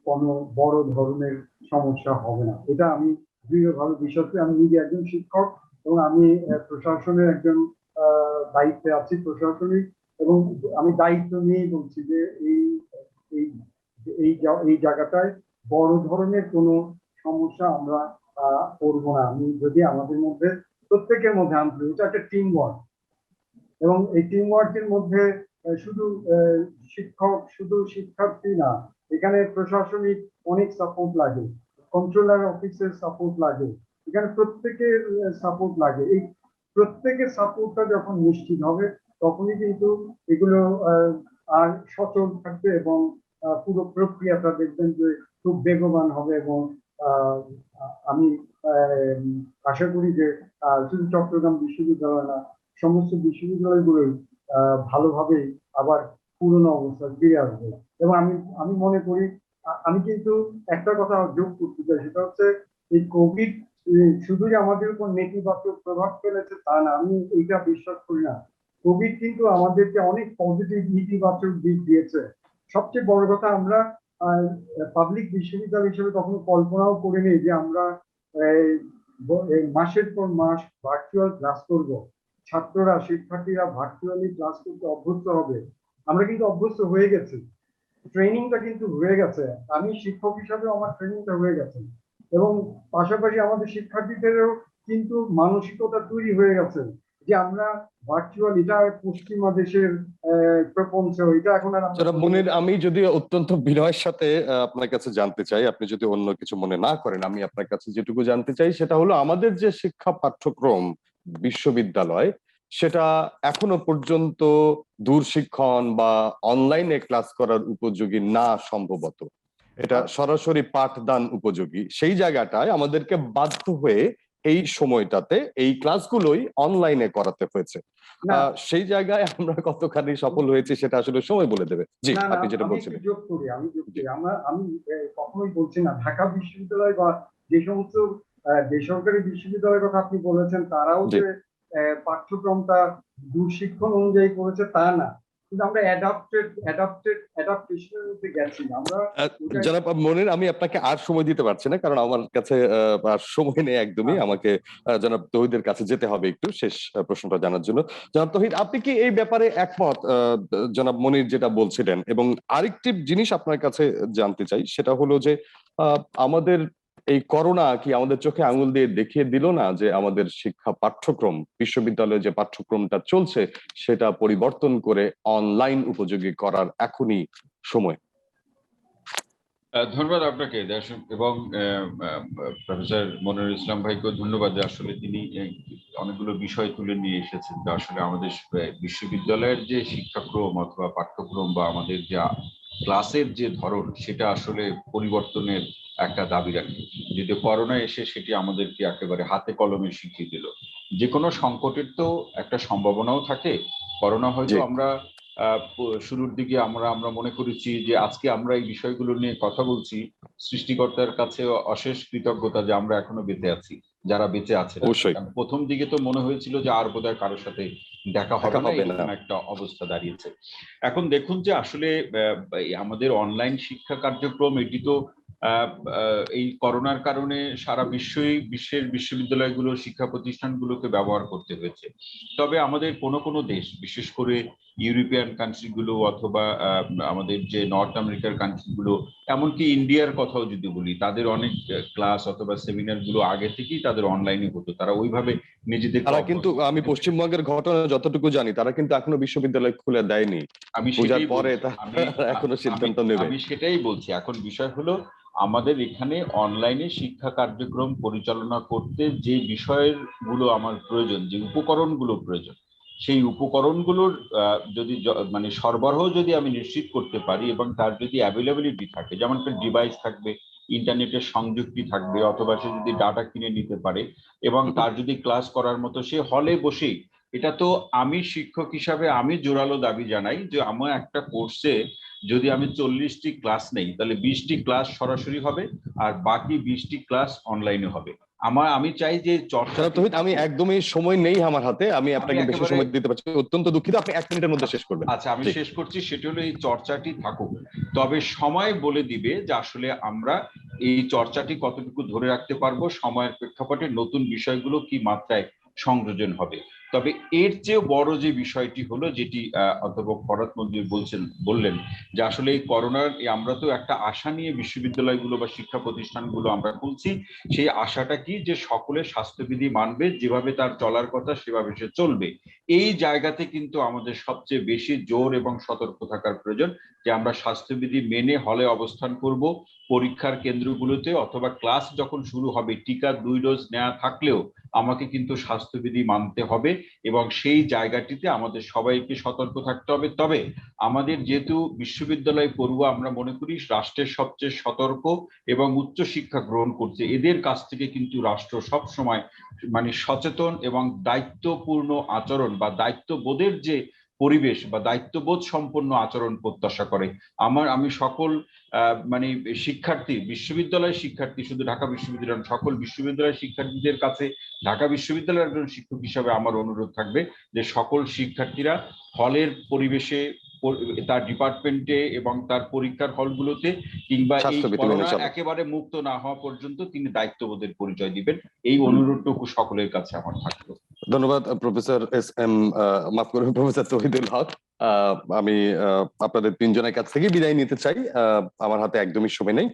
কোনো বড় ধরনের সমস্যা হবে না। এটা আমি দৃঢ়ভাবে বিশ্বাস করি। আমি নিজে একজন শিক্ষক এবং আমি প্রশাসনের একজন দায়িত্বে আছি, প্রশাসনিক, এবং আমি দায়িত্ব নিয়েই বলছি যে এই এই এই জায়গাটায় বড় ধরনের কোনো সমস্যা আমরা করবো না। আমি যদি আমাদের মধ্যে প্রত্যেকের মধ্যে আন্তরিক, এটা একটা টিম ওয়ার্ক, এবং এই টিম ওয়ার্কের মধ্যে শুধু শিক্ষক, শুধু শিক্ষার্থী না, এখানে প্রশাসনিক অনেক সাপোর্ট লাগে, কন্ট্রোলার অফিসের সাপোর্ট লাগে, এখানে প্রত্যেকের সাপোর্ট লাগে। এই প্রত্যেকের সাপোর্টটা যখন নিশ্চিত হবে, তখনই কিন্তু এগুলো আর সচল থাকবে, এবং পুরো প্রক্রিয়াটা দেখবেন যে খুব বেগবান হবে। এবং আমি আশা করি যে শুধু চট্টগ্রাম বিশ্ববিদ্যালয় না, সমস্ত বিশ্ববিদ্যালয়গুলোই ভালোভাবে আবার পুরনো অবস্থায় ফিরে আসবে। এবং আমি মনে করি, আমি কিন্তু একটা কথা যোগ করতে চাই, সেটা হচ্ছে এই কোভিড শুধুই আমাদের উপর নেতিবাচক প্রভাব ফেলেছে তা না, আমি এইটা বিশ্বাস করি না। কোভিড কিন্তু আমাদেরকে অনেক পজিটিভ ইতিবাচক দিক দিয়েছে। সবচেয়ে বড় কথা, আমরা পাবলিক বিশ্ববিদ্যালয় হিসেবে কখনো কল্পনাও করিনি যে আমরা মাসের পর মাস ভার্চুয়াল ক্লাস করব, ছাত্ররা, শিক্ষার্থীরা ভার্চুয়ালি ক্লাস করতে অভ্যস্ত হবে। আমরা কিন্তু অভ্যস্ত হয়ে গেছি, ট্রেনিংটা কিন্তু হয়ে গেছে। আমি শিক্ষক হিসাবে আমার ট্রেনিংটা হয়ে গেছে, এবং পাশাপাশি আমাদের শিক্ষার্থীদেরও কিন্তু মানসিকতা তৈরি হয়ে গেছে যে আমরা ভার্চুয়াল, এটা পশ্চিমা দেশের প্রপঞ্চ, এটা এখন আর আমরা জনাব মনির, আমি যদি অত্যন্ত বিনয়ের সাথে আপনার কাছে জানতে চাই, আপনি যদি অন্য কিছু মনে না করেন, আমি আপনার কাছে যেটুকু জানতে চাই সেটা হলো আমাদের যে শিক্ষা পাঠ্যক্রম বিশ্ববিদ্যালয়, সেটা এখনো পর্যন্ত দূরশিক্ষণ বা অনলাইনে ক্লাস করার উপযোগী না সম্ভবত। এটা সরাসরি পাঠদান উপযোগী। সেই জায়গাটায় আমাদেরকে বাধ্য হয়ে এই সময়টাতে এই ক্লাসগুলোই অনলাইনে করাতে হয়েছে। না, সেই জায়গায় আমরা কতখানি সফল হয়েছি সেটা আসলে সময় বলে দেবে। জি, না, আপনি যেটা আমি বলছিলেন। একটু যোগ করি, আমি কখনোই বলছি না ঢাকা বিশ্ববিদ্যালয় বা যে সমস্ত বেসরকারি বিশ্ববিদ্যালয়ের কথা আপনি বলেছেন, তারাও জি, যে পাঠ্যক্রমটা দূরশিক্ষণ অনুযায়ী করেছে তা না, কিন্তু আমরা অ্যাডাপ্টেশনের মধ্যে গেছি আমরা। জনাব মনির, আমি আপনাকে আর সময় দিতে পারছি না, কারণ আমার কাছে আর সময় নেই একদমই। আমাকে জনাব তৌহিদের কাছে যেতে হবে একটু শেষ প্রশ্নটা জানার জন্য। জনাব তৌহিদ, আপনি কি এই ব্যাপারে একমত জনাব মনির যেটা বলছিলেন? এবং আরেকটি জিনিস আপনার কাছে জানতে চাই, সেটা হলো যে আমাদের এই করোনা কি আমাদের চোখে আঙুল দিয়ে দেখিয়ে দিল না যে আমাদের শিক্ষা পাঠ্যক্রম, বিশ্ববিদ্যালয়ে যে পাঠ্যক্রমটা চলছে সেটা পরিবর্তন করে অনলাইন উপযোগী করার এখনই সময়? ধন্যবাদ আপনাকে এবং প্রফেসর মনিরুল ইসলাম ভাইকেও ধন্যবাদ যে আসলে তিনি অনেকগুলো বিষয় তুলে নিয়ে এসেছেন, যে আসলে আমাদের বিশ্ববিদ্যালয়ের যে শিক্ষাক্রম অথবা পাঠ্যক্রম বা আমাদের যা ক্লাসের যে ধরন, সেটা আসলে পরিবর্তনের একটা দাবি রাখে। যদি করোনা এসে সেটি আমাদেরকে একেবারে হাতে কলমে শিখিয়ে দিল। যে কোনো সংকটের তো একটা সম্ভাবনাও থাকে। করোনা হয়তো আমরা শুরুর দিকে আমরা মনে করেছি যে আজকে আমরা এই বিষয়গুলো নিয়ে কথা বলছি, সৃষ্টিকর্তার কাছে অশেষ কৃতজ্ঞতা যে আমরা এখনো বেঁচে আছি, যারা বেঁচে আছে। অবশ্যই। প্রথম দিকে তো মনে হয়েছিল যে আর বোধহয় কারোর সাথে দেখা হবে না, এরকম একটা অবস্থা দাঁড়িয়েছে। এখন দেখুন যে আসলে আমাদের অনলাইন শিক্ষা কার্যক্রম, এটি তো এই করোনার কারণে সারা বিশ্বের বিশ্ববিদ্যালয়গুলো, শিক্ষা প্রতিষ্ঠানগুলোকে ব্যবহার করতে হয়েছে। তবে আমাদের কোনো দেশ, বিশেষ করে ইউরোপিয়ান কান্ট্রিগুলো অথবা আমাদের যে নর্থ আমেরিকার কান্ট্রিগুলো, এমনকি ইন্ডিয়ার কথাও যদি বলি, তাদের অনেক ক্লাস অথবা সেমিনার গুলো আগে থেকেই তাদের অনলাইনে হতো। তারা ওইভাবে নিজেদের, তারা কিন্তু, আমি পশ্চিমবঙ্গের ঘটনা যতটুকু জানি, তারা কিন্তু এখনো বিশ্ববিদ্যালয় খুলে দেয়নি। আমি পূজার সেটাই পরে আমি এখনো সিদ্ধান্ত নেবে। আমি সেটাই বলছি। এখন বিষয় হলো আমাদের এখানে অনলাইনে শিক্ষা কার্যক্রম পরিচালনা করতে যে বিষয়ের গুলো আমার প্রয়োজন, যে উপকরণগুলো প্রয়োজন, সেই উপকরণগুলোর যদি মানে সরবরাহ যদি আমি নিশ্চিত করতে পারি এবং তার যদি অ্যাভেলেবিলিটি থাকে, যেমন একটা ডিভাইস থাকবে, ইন্টারনেটের সংযুক্তি থাকবে, অথবা সে যদি ডাটা কিনে নিতে পারে এবং তার যদি ক্লাস করার মতো সে হলে বসেই, এটা তো আমি শিক্ষক হিসাবে আমি জোরালো দাবি জানাই যে আমার একটা কোর্সে যদি আমি 40টি ক্লাস নেই, তাহলে 20টি ক্লাস সরাসরি হবে আর বাকি 20টি ক্লাস অনলাইনে হবে। আমি চাই যে চর্চা। জনাব তৌহিদ, আমি একদমই সময় নেই আমার হাতে, আমি আপনাকে বেশি একেবারে- সময় দিতে পারছি, অত্যন্ত দুঃখিত, আপনি 1 মিনিটের মধ্যে শেষ করবেন। আচ্ছা, আমি জি। শেষ করছি। সেটা হলো এই চর্চাটি থাকুক, তবে সময় বলে দিবে যে আসলে আমরা এই চর্চাটি কতটুকু ধরে রাখতে পারবো, সময়ের প্রেক্ষাপটে নতুন বিষয়গুলো কি মাত্রায় সংযোজন হবে। তবে এর চেয়ে বড় যে বিষয়টি হলো, যেটি অধ্যাপক ফরহাদ মঞ্জুর বললেন যে আসলে এই করোনার আমরা তো একটা আশা নিয়ে বিশ্ববিদ্যালয়গুলো বা শিক্ষা প্রতিষ্ঠানগুলো আমরা খুলছি। সেই আশাটা কি, যে সকলে স্বাস্থ্যবিধি মানবে, যেভাবে তার চলার কথা সেভাবে সে চলবে। এই জায়গাতে কিন্তু আমাদের সবচেয়ে বেশি জোর এবং সতর্ক থাকার প্রয়োজন, যে আমরা স্বাস্থ্যবিধি মেনে হলে অবস্থান করব, পরীক্ষার কেন্দ্রগুলোতে অথবা ক্লাস যখন শুরু হবে, টিকা 2 ডোজ নেওয়া থাকলেও আমাকে কিন্তু স্বাস্থ্যবিধি মানতে হবে এবং সেই জায়গাটিতে আমাদের সবাইকে সতর্ক থাকতে হবে। তবে আমাদের যেহেতু বিশ্ববিদ্যালয় পড়ুয়া আমরা মনে করি রাষ্ট্রের সবচেয়ে সতর্ক এবং উচ্চ শিক্ষা গ্রহণ করছে, এদের কাছ থেকে কিন্তু রাষ্ট্র সব সময় মানে সচেতন এবং দায়িত্বপূর্ণ আচরণ বা দায়িত্ববোধের যে পরিবেশ বা দায়িত্ববোধ সম্পন্ন আচরণ প্রত্যাশা করে। আমি সকল মানে শিক্ষার্থী, বিশ্ববিদ্যালয়ের শিক্ষার্থী, শুধু ঢাকা বিশ্ববিদ্যালয়, সকল বিশ্ববিদ্যালয়ের শিক্ষার্থীদের কাছে ঢাকা বিশ্ববিদ্যালয়ের একজন শিক্ষক হিসাবে আমার অনুরোধ থাকবে যে সকল শিক্ষার্থীরা হলের পরিবেশে, তার ডিপার্টমেন্টে এবং তার পরীক্ষার হলগুলোতে কিংবা এই স্বাস্থ্যবিধি মেনে করোনা চলে। একেবারে মুক্ত না হওয়া পর্যন্ত তিনি দায়িত্ববোধের পরিচয় দিবেন। এই অনুরোধটুকু সকলের কাছে আমার থাকলো। ধন্যবাদ প্রফেসর এস এম, মাফ করবেন প্রফেসর তৌহিদুল হক। আমি আপনাদের 3 জনের কাছ থেকে বিদায় নিতে চাই, আমার হাতে একদমই সময় নেই।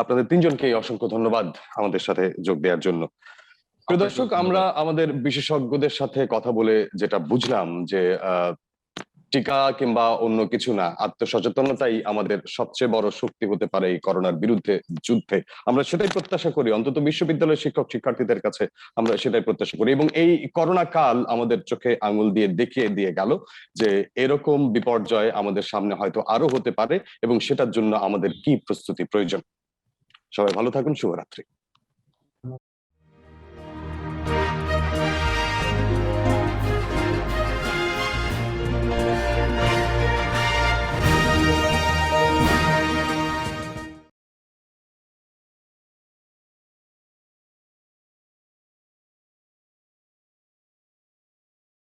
আপনাদের 3 জনকে অসংখ্য ধন্যবাদ আমাদের সাথে যোগ দেওয়ার জন্য। প্রিয় দর্শক, আমরা আমাদের বিশেষজ্ঞদের সাথে কথা বলে যেটা বুঝলাম যে টিকা কিংবা অন্য কিছু না, আত্মসচেতনতাই আমাদের সবচেয়ে বড় শক্তি হতে পারে এই করোনার বিরুদ্ধে যুদ্ধে। আমরা সেটাই প্রত্যাশা করি, অন্তত বিশ্ববিদ্যালয়ের শিক্ষক শিক্ষার্থীদের কাছে আমরা সেটাই প্রত্যাশা করি। এবং এই করোনা কাল আমাদের চোখে আঙুল দিয়ে দেখিয়ে দিয়ে গেল যে এরকম বিপর্যয় আমাদের সামনে হয়তো আরো হতে পারে এবং সেটার জন্য আমাদের কি প্রস্তুতি প্রয়োজন। সবাই ভালো থাকুন, শুভরাত্রি।